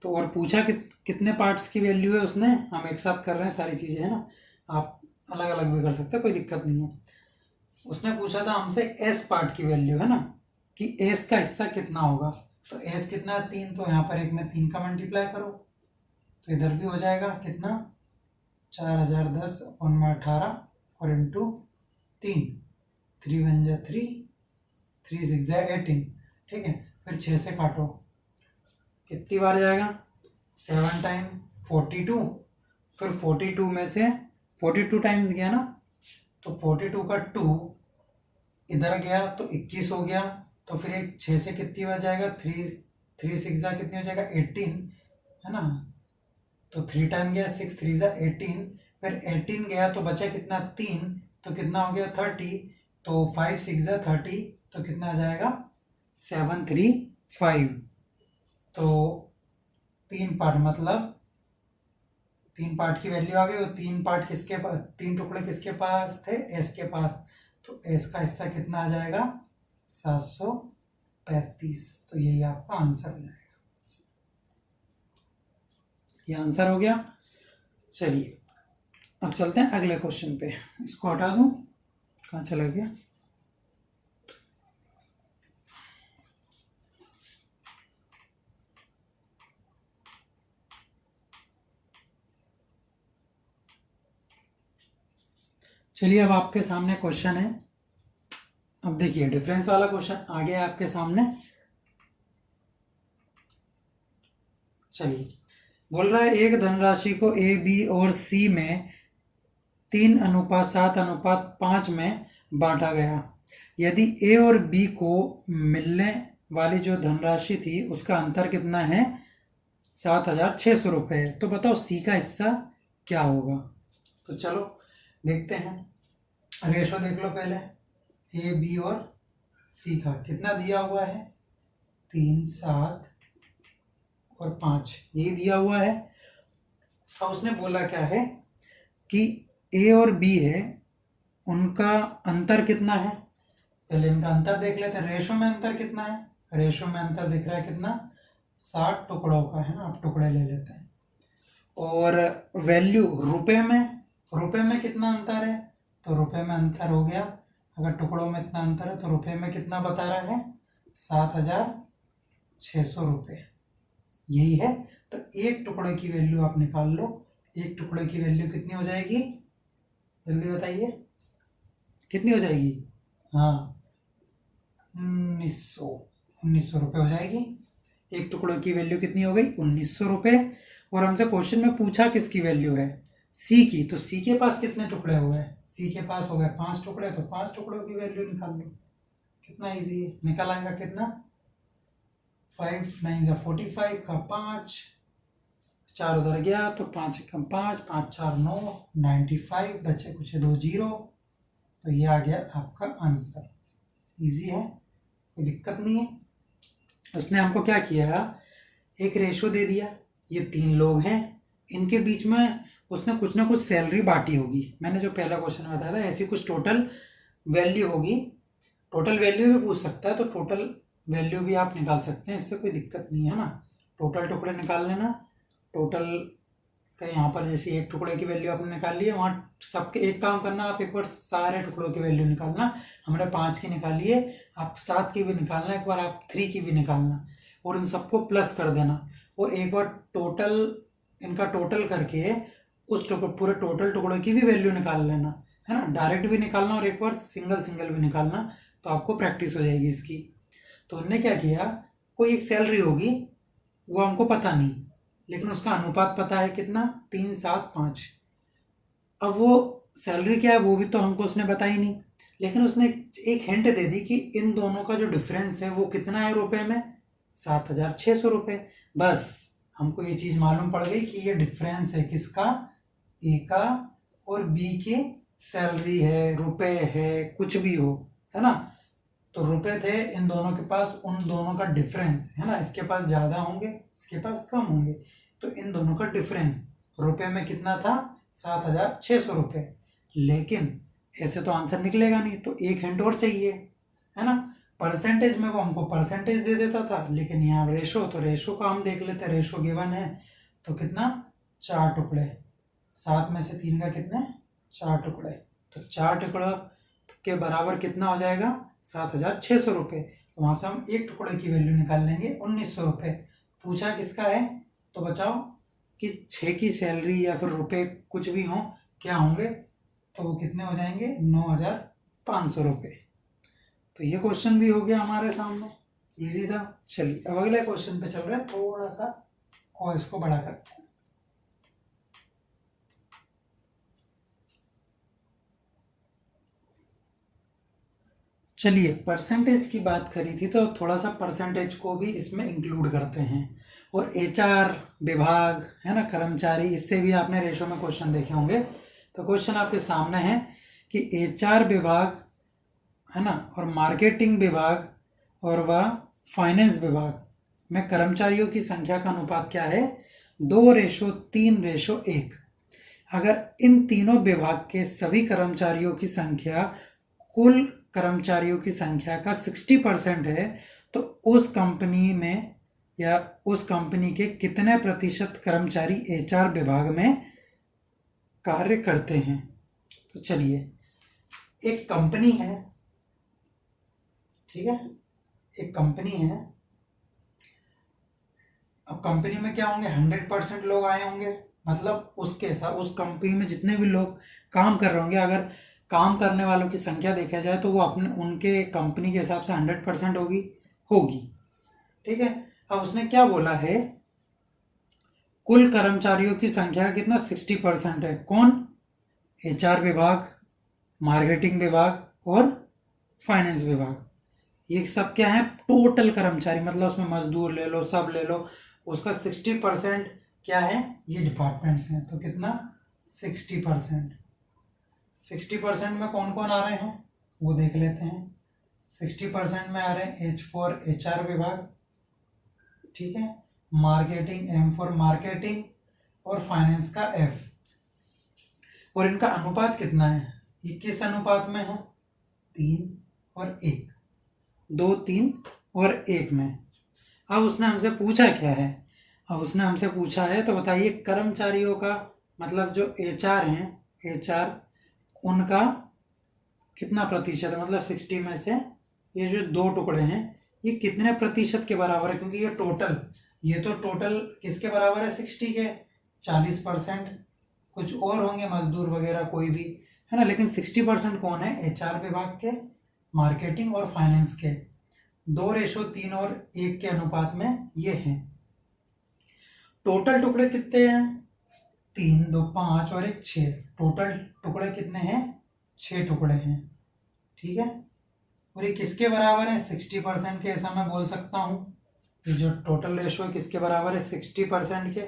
S1: तो और पूछा कितने पार्ट्स की वैल्यू है उसने, हम एक साथ कर रहे हैं सारी चीज़ें, है ना। आप अलग अलग भी कर सकते हैं, कोई दिक्कत नहीं है। उसने पूछा था हमसे एस पार्ट की वैल्यू, है ना, कि एस का हिस्सा कितना होगा। तो एस कितना है, 3। तो यहाँ पर एक में 3 का मल्टीप्लाई करो, तो इधर भी हो जाएगा कितना, 4,010/18 और इंटू 3, 3 1 जा 3, 3 6 जा 18, ठीक है। फिर 6 से काटो, कितनी बार जाएगा, 7 टाइम 42। फिर 42 में से 42 टाइम्स गया ना, तो 42 का 2 इधर गया तो 21 हो गया। तो फिर एक 6 से कितनी बार जाएगा, 3 6 जा कितनी हो जाएगा, 18, है ना। तो 3 टाइम गया, 6 3 जा 18। फिर 18 गया तो बचा कितना, 3, तो कितना हो गया 30। तो 5 6 जा 30, तो कितना आ जाएगा, 735। तो 3 पार्ट, मतलब 3 पार्ट की वैल्यू आ गई। और 3 पार्ट किसके पास, 3 टुकड़े किसके पास थे, एस के पास। तो एस का हिस्सा कितना आ जाएगा, 735। तो यही आपका आंसर हो जाएगा। ये आंसर हो गया। चलिए अब चलते हैं अगले क्वेश्चन पे। इसको हटा दूं, कहाँ चला गया। चलिए अब आपके सामने क्वेश्चन है। अब देखिए डिफरेंस वाला क्वेश्चन आ गया आपके सामने। चलिए बोल रहा है एक धनराशि को ए, बी और सी में 3:7:5 में बांटा गया। यदि ए और बी को मिलने वाली जो धनराशि थी उसका अंतर कितना है, 7,600 रुपये। तो बताओ सी का हिस्सा क्या होगा। तो चलो देखते हैं, रेशो देख लो पहले, ए, बी और सी का कितना दिया हुआ है, 3 7 और 5, यही दिया हुआ है। अब उसने बोला क्या है कि ए और बी है, उनका अंतर कितना है, पहले इनका अंतर देख लेते हैं। रेशो में अंतर कितना है, रेशो में अंतर दिख रहा है कितना, 60 टुकड़ों का है ना। अब टुकड़े ले लेते हैं। और वैल्यू रुपए में कितना अंतर है, तो रुपए में अंतर हो गया, अगर टुकड़ों में इतना अंतर है तो रुपए में कितना बता रहा है, 7,600 रुपये, यही है। तो एक टुकड़े की वैल्यू आप निकाल लो, एक टुकड़े की वैल्यू कितनी हो जाएगी, जल्दी बताइए कितनी हो जाएगी, हाँ 1900 रुपये हो जाएगी। एक टुकड़े की वैल्यू कितनी हो गई, 1900 रुपये। और हमसे क्वेश्चन में पूछा किसकी वैल्यू है, सी की, तो सी के पास कितने टुकड़े हुए हैं, सी के पास हो गए 5 टुकड़े, तो 5 टुकड़ों की वैल्यू निकाल लो। कितना इजी है, निकल आएगा कितना, 5 9 45 का 5, 4 उधर गया तो 5 कम 5, 5 4 9, 95, बचे कुछ 2 0, तो ये आ गया आपका आंसर। इजी है, कोई दिक्कत नहीं है। उसने हमको क्या किया, एक रेशो दे दिया, ये 3 लोग हैं, इनके बीच में उसने कुछ ना कुछ सैलरी बांटी होगी। मैंने जो पहला क्वेश्चन बताया था ऐसी कुछ टोटल वैल्यू होगी, टोटल वैल्यू भी पूछ सकता है, तो टोटल वैल्यू भी आप निकाल सकते हैं, इससे कोई दिक्कत नहीं है ना। टोटल टुकड़े निकाल लेना, टोटल का यहाँ पर जैसे एक टुकड़े की वैल्यू आपने निकाल ली है, वहाँ सबके एक काम करना, आप एक बार सारे टुकड़ों की वैल्यू निकालना। हमने 5 की निकाली है, आप 7 की भी निकालना, एक बार आप 3 की भी निकालना, और इन सबको प्लस कर देना, और एक बार टोटल इनका टोटल करके उस पूरे टोटल टुकड़ों की भी वैल्यू निकाल लेना, है ना। डायरेक्ट भी निकालना और एक बार सिंगल सिंगल भी निकालना, तो आपको प्रैक्टिस हो जाएगी इसकी। तो उन्होंने क्या किया, कोई एक सैलरी होगी, वो हमको पता नहीं, लेकिन उसका अनुपात पता है कितना, 3 7 5। अब वो सैलरी क्या है वो भी तो हमको उसने बताई नहीं, लेकिन उसने एक हिंट दे दी कि इन दोनों का जो डिफरेंस है वो कितना है रुपए में, 7,600 रुपये। बस हमको ये चीज़ मालूम पड़ गई कि ये डिफरेंस है किसका, ए का और बी की सैलरी है, रुपए है, कुछ भी हो, है ना। तो रुपए थे इन दोनों के पास, उन दोनों का डिफरेंस है ना, इसके पास ज़्यादा होंगे इसके पास कम होंगे, तो इन दोनों का डिफरेंस रुपए में कितना था, 7,600 रुपये। लेकिन ऐसे तो आंसर निकलेगा नहीं, तो एक हिंट और चाहिए, है ना। परसेंटेज में वो हमको परसेंटेज दे देता था, लेकिन यहाँ रेशो, तो रेशो का हम देख लेते, रेशो गिवन है, तो कितना, 4 टुकड़े, 7 में से 3 का कितने, 4 टुकड़े, तो 4 टुकड़ों के बराबर कितना हो जाएगा, 7,600 रुपये। तो वहाँ से हम एक टुकड़े की वैल्यू निकाल लेंगे, 1900 रुपये। पूछा किसका है, तो बताओ कि 6 की सैलरी या फिर रुपए कुछ भी हो, क्या होंगे, तो वो कितने हो जाएंगे, 9,500 रुपये। तो ये क्वेश्चन भी हो गया हमारे सामने, इजी था। चलिए अब अगले क्वेश्चन पे चल रहे हैं, थोड़ा सा और इसको बड़ा करते हैं। चलिए परसेंटेज की बात करी थी, तो थोड़ा सा परसेंटेज को भी इसमें इंक्लूड करते हैं। और एचआर विभाग है ना, कर्मचारी, इससे भी आपने रेशो में क्वेश्चन देखे होंगे। तो क्वेश्चन आपके सामने है कि एचआर विभाग है ना, और मार्केटिंग विभाग और वह फाइनेंस विभाग में कर्मचारियों की संख्या का अनुपात क्या है, 2:3:1। अगर इन तीनों विभाग के सभी कर्मचारियों की संख्या कुल कर्मचारियों की संख्या का 60% है, तो उस कंपनी में या उस कंपनी के कितने प्रतिशत कर्मचारी एचआर विभाग में कार्य करते हैं। तो चलिए, एक कंपनी है, ठीक है, एक कंपनी है। अब कंपनी में क्या होंगे, 100% लोग आए होंगे, मतलब उसके साथ उस कंपनी में जितने भी लोग काम कर रहे होंगे, अगर काम करने वालों की संख्या देखा जाए तो वो अपने उनके कंपनी के हिसाब से 100% होगी, ठीक है। अब उसने क्या बोला है, कुल कर्मचारियों की संख्या कितना, 60% है। कौन, एचआर विभाग, मार्केटिंग विभाग और फाइनेंस विभाग, ये सब क्या है, टोटल कर्मचारी, मतलब उसमें मजदूर ले लो, सब ले लो, उसका 60% क्या है, ये डिपार्टमेंट्स हैं। तो कितना, 60%। 60% में कौन कौन आ रहे हैं वो देख लेते हैं। 60% में आ रहे हैं H फॉर HR विभाग, ठीक है, मार्केटिंग, M फॉर मार्केटिंग, और फाइनेंस का F। और इनका अनुपात कितना है, ये किस अनुपात में है, 3 और 1, 2 3 और 1 में। अब उसने हमसे पूछा क्या है, अब उसने हमसे पूछा है तो बताइए कर्मचारियों का मतलब जो HR हैं, HR उनका कितना प्रतिशत है, मतलब 60 में से ये जो 2 टुकड़े हैं ये कितने प्रतिशत के बराबर है, क्योंकि ये तो टोटल किसके बराबर है, 60 के, 40% कुछ और होंगे मजदूर वगैरह कोई भी, है ना, लेकिन 60% कौन है, HR विभाग के, मार्केटिंग और फाइनेंस के। 2:3 और 1 के अनुपात में ये हैं। टोटल टुकड़े कितने हैं, 3 2 5 और 1 6, टोटल टुकड़े कितने हैं, 6 टुकड़े हैं, ठीक है। और ये किसके बराबर है, 60% के, ऐसा मैं बोल सकता हूँ। ये जो टोटल रेशो है किसके बराबर है, 60% के,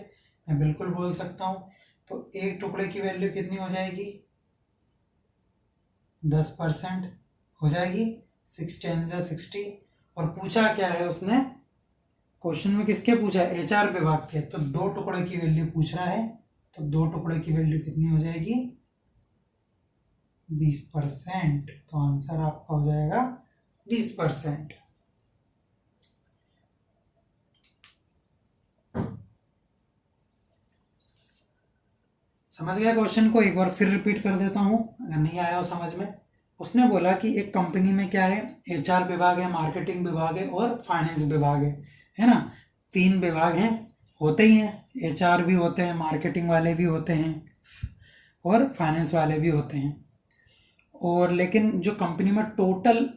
S1: मैं बिल्कुल बोल सकता हूँ। तो एक टुकड़े की वैल्यू कितनी हो जाएगी, 10% हो जाएगी, 60 और पूछा क्या है उसने, क्वेश्चन में किसके पूछा है, HR विभाग के, तो 2 टुकड़े की वैल्यू पूछ रहा है, तो 2 टुकड़े की वैल्यू कितनी हो जाएगी, 20%। तो आंसर आपका हो जाएगा 20%। समझ गया क्वेश्चन को, एक बार फिर रिपीट कर देता हूँ अगर नहीं आया हो समझ में। उसने बोला कि एक कंपनी में क्या है, HR विभाग है, मार्केटिंग विभाग है और फाइनेंस विभाग है ना, 3 विभाग हैं, होते ही हैं, HR भी होते हैं, मार्केटिंग वाले भी होते हैं और फाइनेंस वाले भी होते हैं। और लेकिन जो कंपनी में टोटल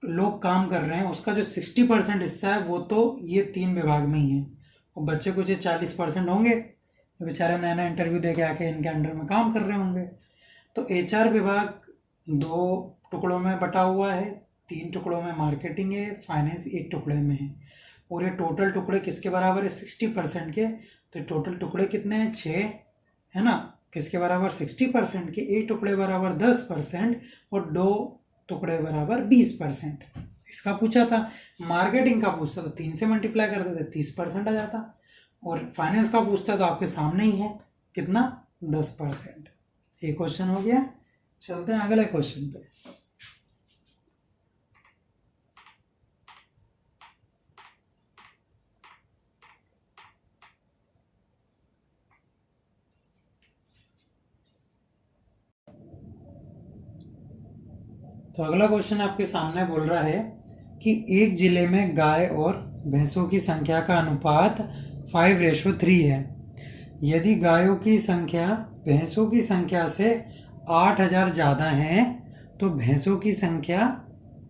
S1: लोग काम कर रहे हैं उसका जो 60% हिस्सा है वो तो ये 3 विभाग में ही है, और बच्चे कुछ 40% होंगे जो बेचारे नया नया इंटरव्यू दे के आके इनके अंडर में काम कर रहे होंगे। तो HR विभाग 2 टुकड़ों में बटा हुआ है, 3 टुकड़ों में मार्केटिंग है, फाइनेंस 1 टुकड़े में है, और ये टोटल टुकड़े किसके बराबर है, 60% के। तो टोटल टुकड़े कितने हैं, 6, है ना, किसके बराबर, 60% के। एक टुकड़े बराबर 10% और 2 टुकड़े बराबर 20%। इसका पूछा था। मार्केटिंग का पूछता तो 3 से मल्टीप्लाई कर देते, 30% आ जाता, और फाइनेंस का पूछता तो आपके सामने ही है, कितना, 10%। ये क्वेश्चन हो गया। चलते हैं अगले क्वेश्चन पे। तो अगला क्वेश्चन आपके सामने बोल रहा है कि एक जिले में गाय और भैंसों की संख्या का अनुपात 5:3 है। यदि गायों की संख्या भैंसों की संख्या से 8,000 ज़्यादा है तो भैंसों की संख्या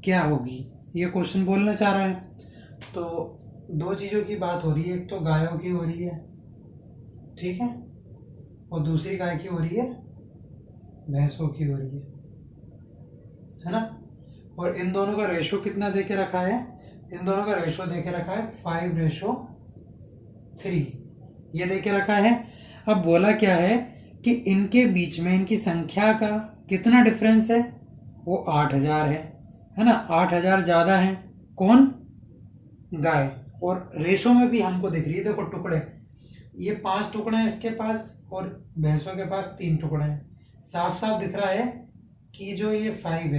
S1: क्या होगी, ये क्वेश्चन बोलना चाह रहा है। तो 2 चीज़ों की बात हो रही है, एक तो गायों की हो रही है, ठीक है, और दूसरी गाय की हो रही है, भैंसों की हो रही है ना। और इन दोनों का रेशो कितना दे के रखा है, इन दोनों का रेशो दे के रखा है 5:3, ये दे के रखा है। अब बोला क्या है कि इनके बीच में इनकी संख्या का कितना डिफरेंस है, वो 8,000 है ना, 8,000 ज़्यादा है कौन, गाय, और रेशो में भी हमको दिख रही है, देखो टुकड़े, ये 5 टुकड़े हैं इसके पास और भैंसों के पास 3 टुकड़े हैं। साफ साफ दिख रहा है कि जो ये 5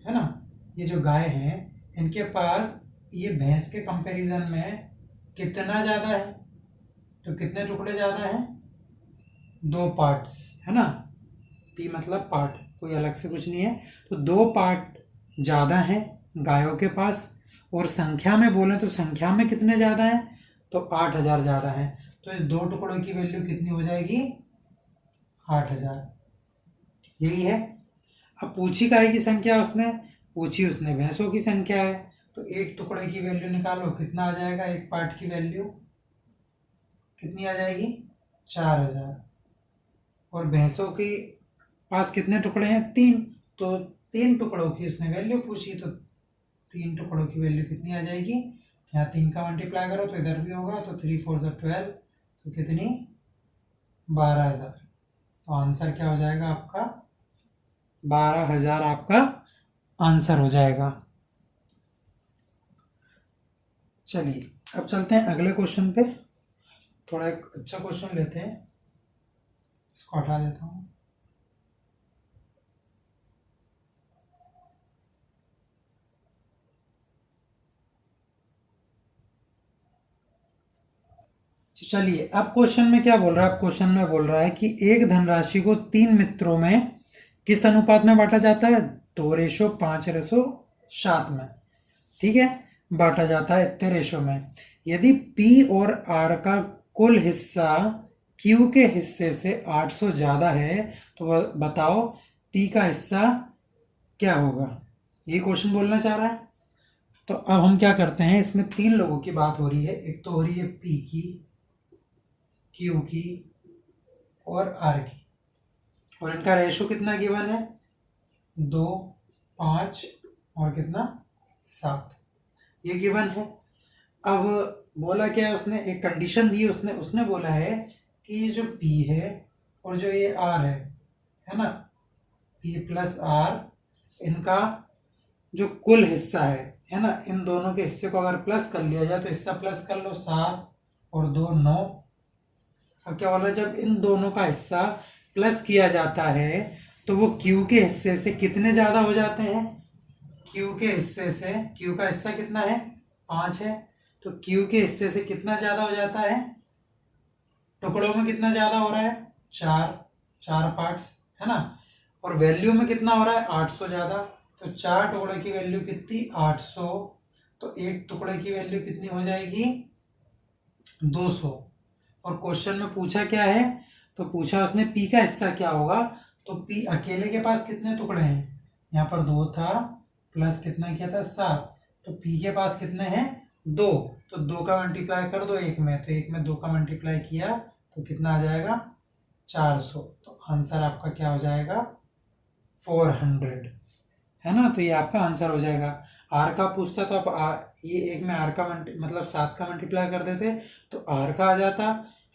S1: है ना, ये जो गाय हैं इनके पास ये भैंस के कंपैरिजन में कितना ज़्यादा है, तो कितने टुकड़े ज़्यादा हैं, 2 पार्ट्स, है ना, P मतलब पार्ट, कोई अलग से कुछ नहीं है, तो 2 पार्ट ज़्यादा हैं गायों के पास। और संख्या में बोले तो संख्या में कितने ज़्यादा हैं, तो 8,000 ज़्यादा है। तो इस 2 टुकड़ों की वैल्यू कितनी हो जाएगी, 8,000, यही है। अब पूछी गाय की संख्या, उसने भैंसों की संख्या है, तो एक टुकड़े की वैल्यू निकालो, कितना आ जाएगा, एक पार्ट की वैल्यू कितनी आ जाएगी, 4,000। और भैंसों के पास कितने टुकड़े हैं, 3, तो 3 टुकड़ों की उसने वैल्यू पूछी, तो 3 टुकड़ों की वैल्यू कितनी आ जाएगी, यहाँ 3 का मल्टीप्लाई करो तो इधर भी होगा, तो 3 4 12, तो कितनी, 12,000। तो आंसर क्या हो जाएगा आपका, 12,000 आपका आंसर हो जाएगा। चलिए अब चलते हैं अगले क्वेश्चन पे, थोड़ा एक अच्छा क्वेश्चन लेते हैं, इसको हटा देता हूँ। तो चलिए अब क्वेश्चन में क्या बोल रहा है, अब क्वेश्चन में बोल रहा है कि एक धनराशि को 3 मित्रों में किस अनुपात में बांटा जाता है, 2:5:7 में, ठीक है, बांटा जाता है इतने रेशो में। यदि P और R का कुल हिस्सा Q के हिस्से से 800 ज़्यादा है तो बताओ P का हिस्सा क्या होगा, ये क्वेश्चन बोलना चाह रहा है। तो अब हम क्या करते हैं, इसमें 3 लोगों की बात हो रही है, एक तो हो रही है P की, Q की और R की, और इनका रेशो कितना गिवन है, 2, 5 और कितना 7, ये गिवन है। अब बोला क्या है उसने, एक कंडीशन दी उसने बोला है कि ये जो P है और जो ये R है ना, P प्लस R, इनका जो कुल हिस्सा है ना, इन दोनों के हिस्से को अगर प्लस कर लिया जाए तो हिस्सा प्लस कर लो, 7 और 2 9। अब क्या बोल रहा है, जब इन दोनों का हिस्सा प्लस किया जाता है तो वो Q के हिस्से से कितने ज़्यादा हो जाते हैं, Q के हिस्से से, Q का हिस्सा कितना है 5 है, तो Q के हिस्से से कितना ज़्यादा हो जाता है, टुकड़ों में कितना ज़्यादा हो रहा है, 4 पार्ट्स है ना, और वैल्यू में कितना हो रहा है 800 ज़्यादा, तो 4 टुकड़े की वैल्यू कितनी 800, तो एक टुकड़े की वैल्यू कितनी हो जाएगी 200। और क्वेश्चन में पूछा क्या है, तो पूछा उसने P का हिस्सा क्या होगा, तो P अकेले के पास कितने टुकड़े हैं, यहाँ पर 2 था, प्लस कितना किया था 7, तो P के पास कितने हैं 2, तो 2 का मल्टीप्लाई कर दो 1 में, तो 1 में 2 का मल्टीप्लाई किया तो कितना आ जाएगा 400, तो आंसर आपका क्या हो जाएगा 400, है ना। तो ये आपका आंसर हो जाएगा। आर का पूछता तो आप ये एक में आर का मतलब 7 का मल्टीप्लाई कर देते तो आर का आ जाता,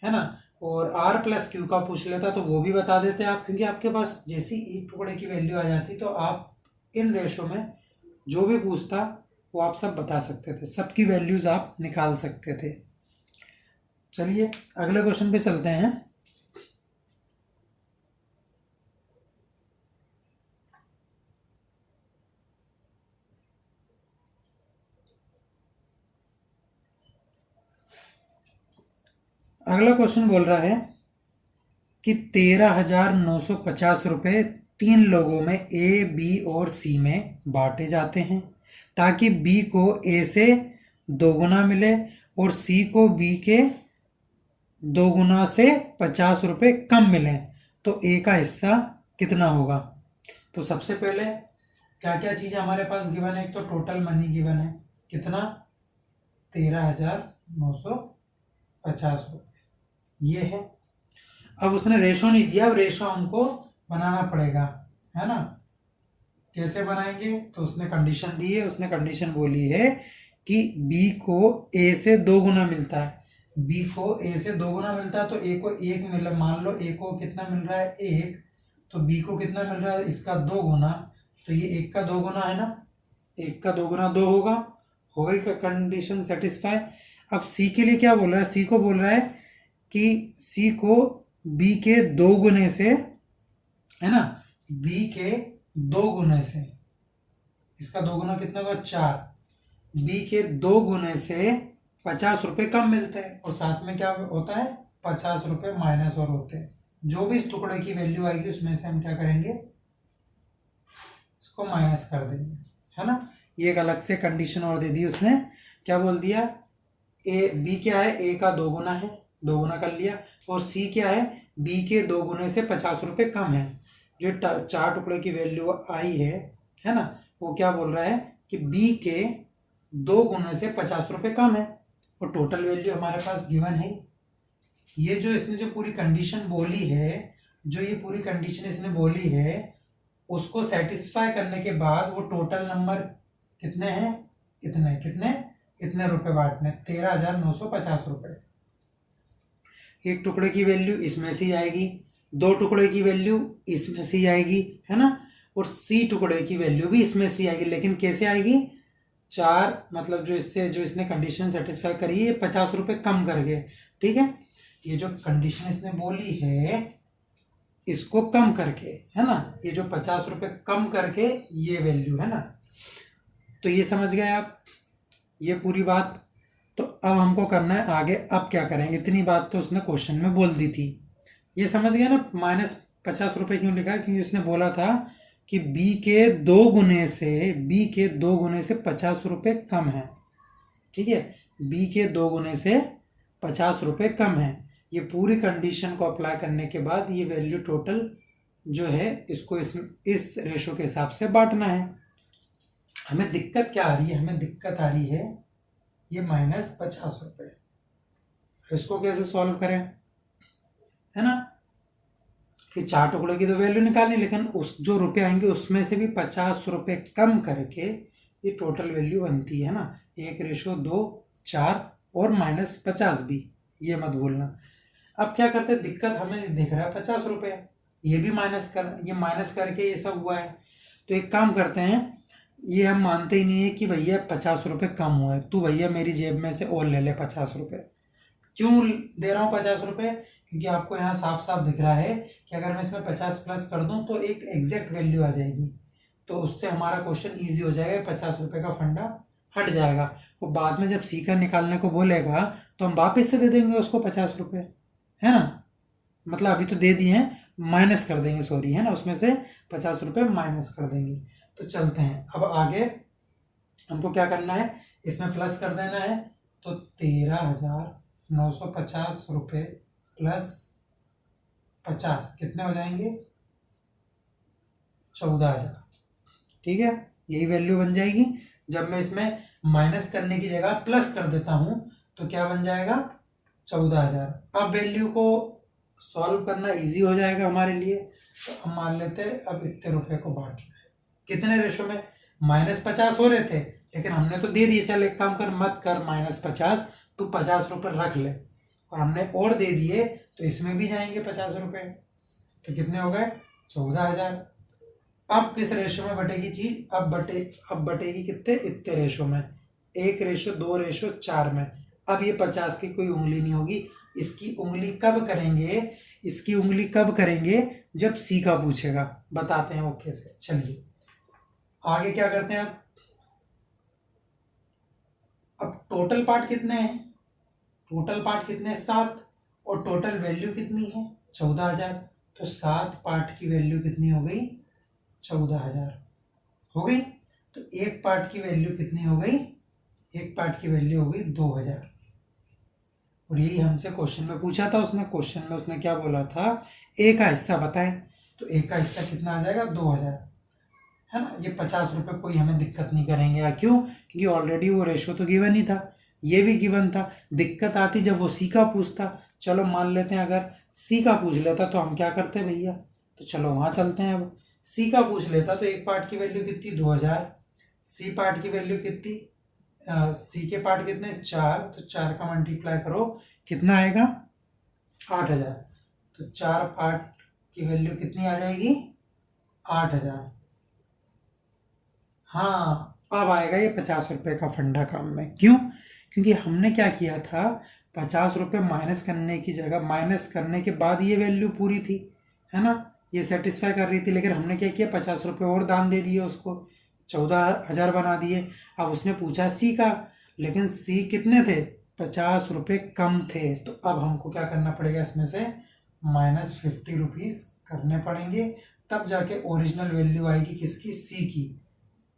S1: है ना, और आर प्लस क्यू का पूछ लेता तो वो भी बता देते आप, क्योंकि आपके पास जैसी एक टुकड़े की वैल्यू आ जाती तो आप इन रेशो में जो भी पूछता वो आप सब बता सकते थे, सबकी वैल्यूज आप निकाल सकते थे। चलिए अगले क्वेश्चन पे चलते हैं। अगला क्वेश्चन बोल रहा है कि 13,950 रुपये 3 लोगों में ए, बी और सी में बांटे जाते हैं ताकि बी को ए से 2 गुना मिले और सी को बी के 2 गुना से 50 रुपये कम मिले, तो ए का हिस्सा कितना होगा। तो सबसे पहले क्या क्या चीज़ें हमारे पास गिवन है, एक तो टोटल मनी गिवन है कितना 13,950 रुपये, ये है। अब उसने रेशो नहीं दिया, अब रेशो हमको बनाना पड़ेगा, है ना। कैसे बनाएंगे, तो उसने कंडीशन दी है, उसने कंडीशन बोली है कि बी को ए से 2 गुना मिलता है, बी को ए से 2 गुना मिलता है तो ए को 1 मिल, मान लो ए को कितना मिल रहा है 1, तो बी को कितना मिल रहा है इसका 2 गुना, तो ये 1 का 2 गुना है ना, 1 का 2 गुना 2 होगा, हो गई का कंडीशन सेटिस्फाई। अब सी के लिए क्या बोल रहा है, सी को बोल रहा है कि सी को बी के 2 गुने से, है ना, बी के 2 गुने से, इसका 2 गुना कितना होगा 4, बी के 2 गुने से 50 रुपये कम मिलते हैं, और साथ में क्या होता है 50 रुपये माइनस और होते हैं, जो भी इस टुकड़े की वैल्यू आएगी उसमें से हम क्या करेंगे इसको माइनस कर देंगे, है ना। ये एक अलग से कंडीशन और दे दी उसने, क्या बोल दिया, ए बी क्या है ए का 2 गुना है, 2 गुना कर लिया, और सी क्या है बी के 2 गुने से 50 रुपये कम है, जो 4 टुकड़े की वैल्यू आई है ना, वो क्या बोल रहा है कि बी के 2 गुने से 50 रुपये कम है, और टोटल वैल्यू हमारे पास गिवन है। ये जो इसने जो पूरी कंडीशन बोली है, जो ये पूरी कंडीशन इसने बोली है उसको सेटिस्फाई करने के बाद वो टोटल नंबर कितने हैं, इतने रुपए बांटने, 13,950 रुपये। एक टुकड़े की वैल्यू इसमें से ही आएगी, 2 टुकड़े की वैल्यू इसमें से ही आएगी, है ना, और सी टुकड़े की वैल्यू भी इसमें से ही आएगी, लेकिन कैसे आएगी 4 मतलब जो इसने कंडीशन सेटिस्फाई करी है 50 रुपये कम करके, ठीक है, ये जो कंडीशन इसने बोली है इसको कम करके, है ना, ये जो 50 रुपये कम करके ये वैल्यू है ना, तो ये समझ गए आप ये पूरी बात। तो अब हमको करना है आगे। अब क्या करें, इतनी बात तो उसने क्वेश्चन में बोल दी थी, ये समझ गया ना। -50 रुपये क्यों लिखा है, क्योंकि उसने बोला था कि बी के 2 गुने से 50 रुपये कम है। ठीक है, बी के 2 गुने से 50 रुपये कम है। ये पूरी कंडीशन को अप्लाई करने के बाद ये वैल्यू टोटल जो है इसको इस रेशो के हिसाब से बांटना है। हमें दिक्कत क्या आ रही है, हमें दिक्कत आ रही है ये -50 रुपये। इसको कैसे सॉल्व करें, है ना, कि 4 टुकड़ों की तो वैल्यू निकालनी, लेकिन उस जो रुपये आएंगे उसमें से भी 50 रुपये कम करके ये टोटल वैल्यू बनती है ना। 1:2, 4 और -50 भी, ये मत भूलना। अब क्या करते हैं, दिक्कत हमें दिख रहा है 50 रुपये, ये भी माइनस करके ये सब हुआ है। तो एक काम करते हैं, ये हम मानते ही नहीं है कि भैया 50 रुपये कम हुआ है, तू भैया मेरी जेब में से और ले ले 50 रुपये। क्यों दे रहा हूँ 50 रुपये, क्योंकि आपको यहाँ साफ साफ दिख रहा है कि अगर मैं इसमें 50 प्लस कर दूँ तो एक एग्जैक्ट वैल्यू आ जाएगी, तो उससे हमारा क्वेश्चन ईजी हो जाएगा, 50 रुपये का फंडा हट जाएगा। वो बाद में जब सी का निकालने को बोलेगा तो हम वापस से दे देंगे उसको 50 रुपये, है ना। मतलब अभी तो दे दिए हैं, माइनस कर देंगे, सॉरी, है ना, उसमें से 50 रुपये माइनस कर देंगे। तो चलते हैं अब आगे, हमको क्या करना है, इसमें प्लस कर देना है। तो 13,950 रुपये प्लस 50 कितने हो जाएंगे, 14,000। ठीक है, यही वैल्यू बन जाएगी। जब मैं इसमें माइनस करने की जगह प्लस कर देता हूं तो क्या बन जाएगा, 14,000। अब वैल्यू को सॉल्व करना इजी हो जाएगा हमारे लिए। तो हम मान लेते हैं अब इतने रुपए को बांट रहे हैं, कितने रेशो में, -50 हो रहे थे, लेकिन हमने तो दे दिए। चल एक काम कर, मत कर -50, तू 50 रुपये रख ले, और हमने और दे दिए तो इसमें भी जाएंगे 50 रुपये। तो कितने हो गए, 14,000। अब किस रेशो में बटेगी चीज, अब बटेगी कितने, इतने रेशो में, 1:2:4 में। अब ये 50 की कोई उंगली नहीं होगी, इसकी उंगली कब करेंगे, जब सी का पूछेगा। बताते हैं वो कैसे। चलिए आगे क्या करते हैं। अब टोटल पार्ट कितने हैं, 7, और टोटल वैल्यू कितनी है, 14,000। तो 7 पार्ट की वैल्यू कितनी हो गई, 14,000 हो गई। तो एक पार्ट की वैल्यू कितनी हो गई, एक पार्ट की वैल्यू हो गई 2,000। और यही हमसे क्वेश्चन में पूछा था उसने। क्वेश्चन में उसने क्या बोला था, ए का हिस्सा बताएं। तो ए का हिस्सा कितना आ जाएगा, 2,000, है ना। ये 50 रुपये कोई हमें दिक्कत नहीं करेंगे, या क्यों, क्योंकि ऑलरेडी वो रेशो तो गिवन ही था, ये भी गिवन था। दिक्कत आती जब वो सी का पूछता। चलो मान लेते हैं अगर सी का पूछ लेता तो हम क्या करते भैया, तो चलो वहाँ चलते हैं। अब सी का पूछ लेता तो एक पार्ट की वैल्यू कितनी, 2,000। सी पार्ट की वैल्यू कितनी, सी के पार्ट कितने, 4। तो 4 का मल्टीप्लाई करो, कितना आएगा, 8,000। तो 4 पार्ट की वैल्यू कितनी आ जाएगी, 8,000। हाँ, अब आएगा ये 50 रुपये का फंडा काम में। क्यों, क्योंकि हमने क्या किया था, 50 रुपये माइनस करने की जगह, माइनस करने के बाद ये वैल्यू पूरी थी, है ना, ये सेटिस्फाई कर रही थी। लेकिन हमने क्या किया, 50 रुपये और दान दे दिए उसको, 14,000 बना दिए। अब उसने पूछा सी का, लेकिन सी कितने थे, 50 रुपये कम थे। तो अब हमको क्या करना पड़ेगा, इसमें से -50 रुपीज़ करने पड़ेंगे, तब जाके ओरिजिनल वैल्यू आएगी किसकी, सी की।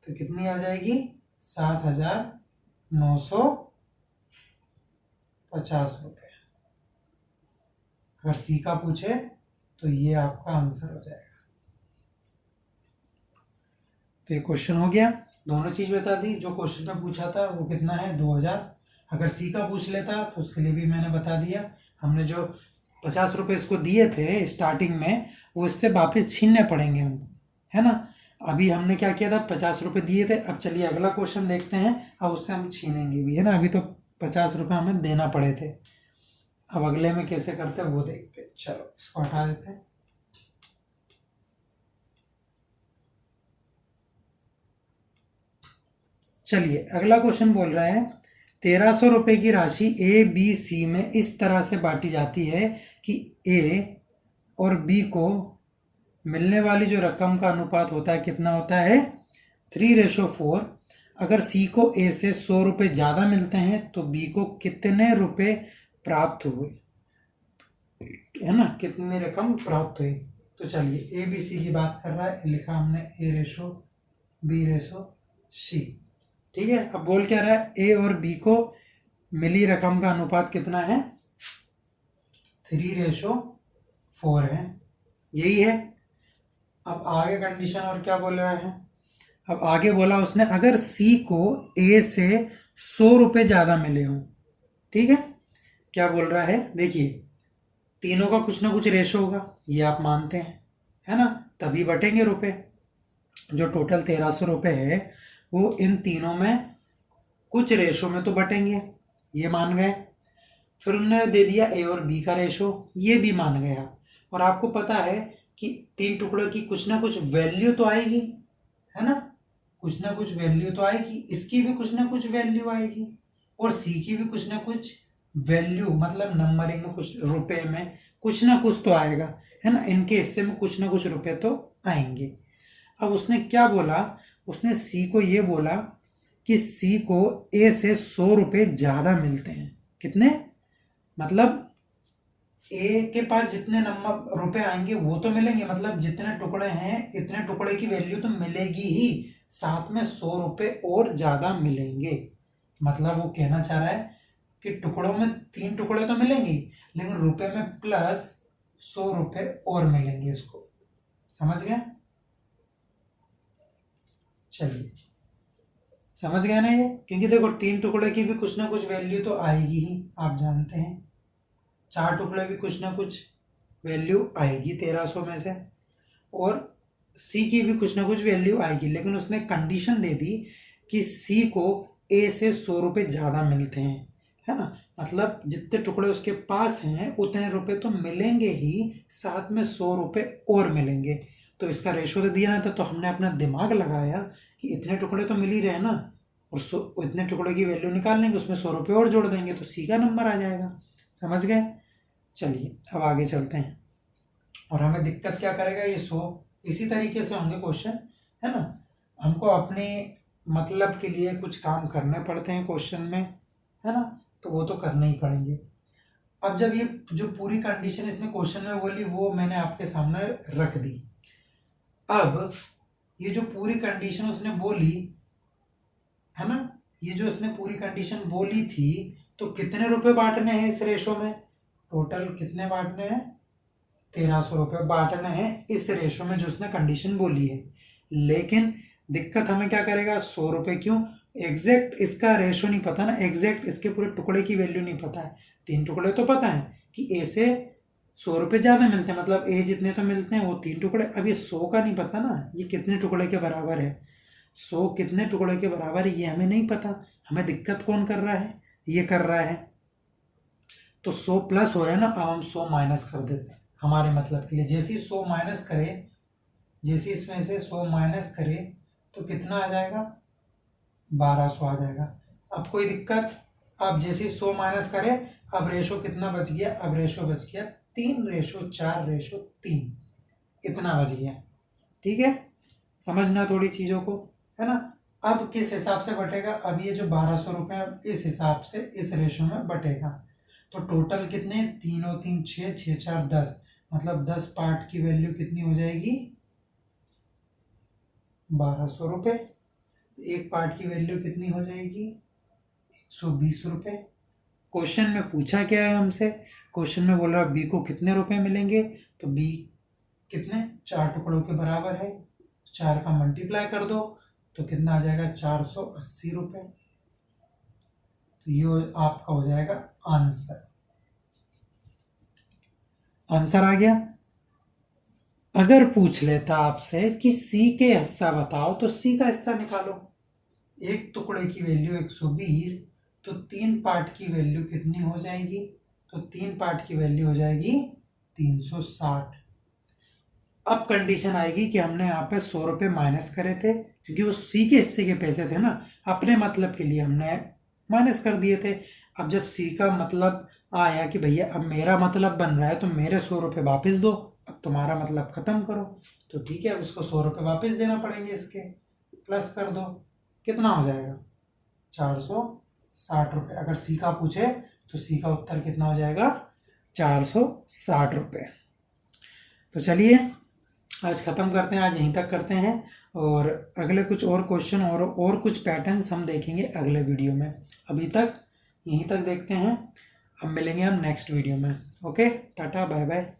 S1: तो कितनी आ जाएगी, 7,950 रुपये। अगर सी का पूछे तो ये आपका आंसर हो जाएगा। तो ये क्वेश्चन हो गया, दोनों चीज बता दी। जो क्वेश्चन में पूछा था वो कितना है, 2,000। अगर सी का पूछ लेता तो उसके लिए भी मैंने बता दिया। हमने जो 50 रुपये इसको दिए थे स्टार्टिंग में, वो इससे वापस छीनने पड़ेंगे हमको, है ना। अभी हमने क्या किया था, 50 रुपये दिए थे। अब चलिए अगला क्वेश्चन देखते हैं, अब उससे हम छीनेंगे भी, है ना। अभी तो 50 रुपये हमें देना पड़े थे, अब अगले में कैसे करते हैं वो देखते हैं। चलो इसको हटा देते हैं। चलिए अगला क्वेश्चन बोल रहा है, 1,300 रुपये की राशि ए बी सी में इस तरह से बांटी जाती है कि ए और बी को मिलने वाली जो रकम का अनुपात होता है कितना होता है, 3:4। अगर सी को ए से 100 रुपये ज़्यादा मिलते हैं तो बी को कितने रुपए प्राप्त हुए, है ना, कितनी रकम प्राप्त हुई। तो चलिए ए बी सी की बात कर रहा है, लिखा हमने ए रेशो बी रेशो सी, ठीक है। अब बोल क्या रहा है, ए और बी को मिली रकम का अनुपात कितना है, 3:4 है, यही है। अब आगे कंडीशन और क्या बोल रहा है, अब आगे बोला उसने अगर सी को ए से 100 रुपये ज़्यादा मिले हों, ठीक है। क्या बोल रहा है, देखिए तीनों का कुछ ना कुछ रेशो होगा, ये आप मानते हैं, है ना, तभी बटेंगे रुपए। जो टोटल 1300 रुपये है वो इन तीनों में कुछ रेशो में तो बटेंगे, ये मान गए। फिर उन्होंने दे दिया ए और बी का रेशो, ये भी मान गया। और आपको पता है कि 3 टुकड़ों की कुछ ना कुछ वैल्यू तो आएगी, है ना, कुछ ना कुछ वैल्यू तो आएगी, इसकी भी कुछ ना कुछ वैल्यू आएगी और सी की भी कुछ ना कुछ वैल्यू, मतलब नंबरिंग में कुछ रुपए में कुछ ना कुछ तो आएगा, है ना, इनके हिस्से में कुछ ना कुछ रुपए तो आएंगे। अब उसने क्या बोला, उसने सी को ये बोला कि सी को ए से 100 रुपये ज़्यादा मिलते हैं, कितने, मतलब ए के पास जितने नंबर रुपए आएंगे वो तो मिलेंगे, मतलब जितने टुकड़े हैं इतने टुकड़े की वैल्यू तो मिलेगी ही, साथ में 100 रुपये और ज़्यादा मिलेंगे। मतलब वो कहना चाह रहा है कि टुकड़ों में 3 टुकड़े तो मिलेंगे लेकिन रुपए में प्लस 100 रुपये और मिलेंगे, इसको समझ गए। चलिए समझ गए ना ये, क्योंकि देखो 3 टुकड़े की भी कुछ ना कुछ वैल्यू तो आएगी ही, आप जानते हैं 4 टुकड़े भी कुछ ना कुछ वैल्यू आएगी 1300 में से, और सी की भी कुछ ना कुछ वैल्यू आएगी। लेकिन उसने कंडीशन दे दी कि सी को ए से 100 रुपये ज़्यादा मिलते हैं, है ना, मतलब जितने टुकड़े उसके पास हैं उतने रुपए तो मिलेंगे ही, साथ में 100 रुपये और मिलेंगे। तो इसका रेशो तो दिया ना था, तो हमने अपना दिमाग लगाया कि इतने टुकड़े तो मिल ही रहे ना, और इतने टुकड़े की वैल्यू निकाल लेंगे, उसमें 100 रुपये और जोड़ देंगे तो सी का नंबर आ जाएगा। समझ गए। चलिए अब आगे चलते हैं, और हमें दिक्कत क्या करेगा, ये 100 इसी तरीके से होंगे क्वेश्चन, है ना, हमको अपने मतलब के लिए कुछ काम करने पड़ते हैं क्वेश्चन में, है ना, तो वो तो करने ही पड़ेंगे। अब जब ये जो पूरी कंडीशन इसने क्वेश्चन में बोली वो मैंने आपके सामने रख दी, अब ये जो पूरी कंडीशन उसने बोली है ना, ये जो उसने पूरी कंडीशन बोली थी, तो कितने रुपए बांटने हैं इस रेशो में, टोटल कितने बांटने हैं, 1300 रुपये बांटने हैं इस रेशो में जो उसने कंडीशन बोली है। लेकिन दिक्कत हमें क्या करेगा, 100 रुपये क्यों, एग्जैक्ट इसका रेशो नहीं पता ना, एग्जैक्ट इसके पूरे टुकड़े की वैल्यू नहीं पता है। 3 टुकड़े तो पता है कि ए से 100 रुपये ज़्यादा मिलते हैं, मतलब ए जितने तो मिलते हैं वो 3 टुकड़े, अब ये 100 का नहीं पता ना, ये कितने टुकड़े के बराबर है, 100 कितने टुकड़े के बराबर है ये हमें नहीं पता। हमें दिक्कत कौन कर रहा है, ये कर रहा है। तो 100 प्लस हो रहा है ना, अब हम 100 माइनस कर देते हैं हमारे मतलब के लिए। जैसे ही 100 माइनस करें, जैसे इसमें से 100 माइनस करें तो कितना आ जाएगा, 1200 आ जाएगा। अब कोई दिक्कत, अब जैसे ही 100 माइनस करें, अब रेशो कितना बच गया, अब रेशो बच गया 3:4:3, इतना बच गया। ठीक है, समझना थोड़ी चीज़ों को, है ना। अब किस हिसाब से बटेगा, अब ये जो 1200 रुपये अब इस हिसाब से इस रेशो में बटेगा। तो टोटल कितने, 3 और 3 6, 6 4 10, मतलब 10 पार्ट की वैल्यू कितनी हो जाएगी, 1200 रुपये। एक पार्ट की वैल्यू कितनी हो जाएगी, 120 रुपये। क्वेश्चन में पूछा क्या है हमसे, क्वेश्चन में बोल रहा है बी को कितने रुपए मिलेंगे, तो बी कितने, 4 टुकड़ों के बराबर है, 4 का मल्टीप्लाई कर दो तो कितना आ जाएगा, 480 रुपये। तो ये आपका हो जाएगा आंसर। आंसर आ गया। अगर पूछ लेता आपसे कि सी के हिस्सा बताओ, तो सी का हिस्सा निकालो। एक टुकड़े की वैल्यू 120, तो 3 पार्ट की वैल्यू कितनी हो जाएगी, तो 3 पार्ट की वैल्यू हो जाएगी 360। अब कंडीशन आएगी कि हमने यहाँ पे 100 रुपये माइनस करे थे, क्योंकि वो सी के हिस्से के पैसे थे ना, अपने मतलब के लिए हमने माइनस कर दिए थे। अब जब सी का मतलब आया कि भैया अब मेरा मतलब बन रहा है तो मेरे 100 रुपये वापस दो, अब तुम्हारा मतलब ख़त्म करो, तो ठीक है अब इसको 100 रुपये वापस देना पड़ेंगे, इसके प्लस कर दो, कितना हो जाएगा, 460 रुपये। अगर सी का पूछे तो सी का उत्तर कितना हो जाएगा, 460 रुपये। तो चलिए आज ख़त्म करते हैं, आज यहीं तक करते हैं, और अगले कुछ और क्वेश्चन और कुछ पैटर्न्स हम देखेंगे अगले वीडियो में। अभी तक यहीं तक देखते हैं, अब मिलेंगे हम नेक्स्ट वीडियो में। Okay, tata bye bye.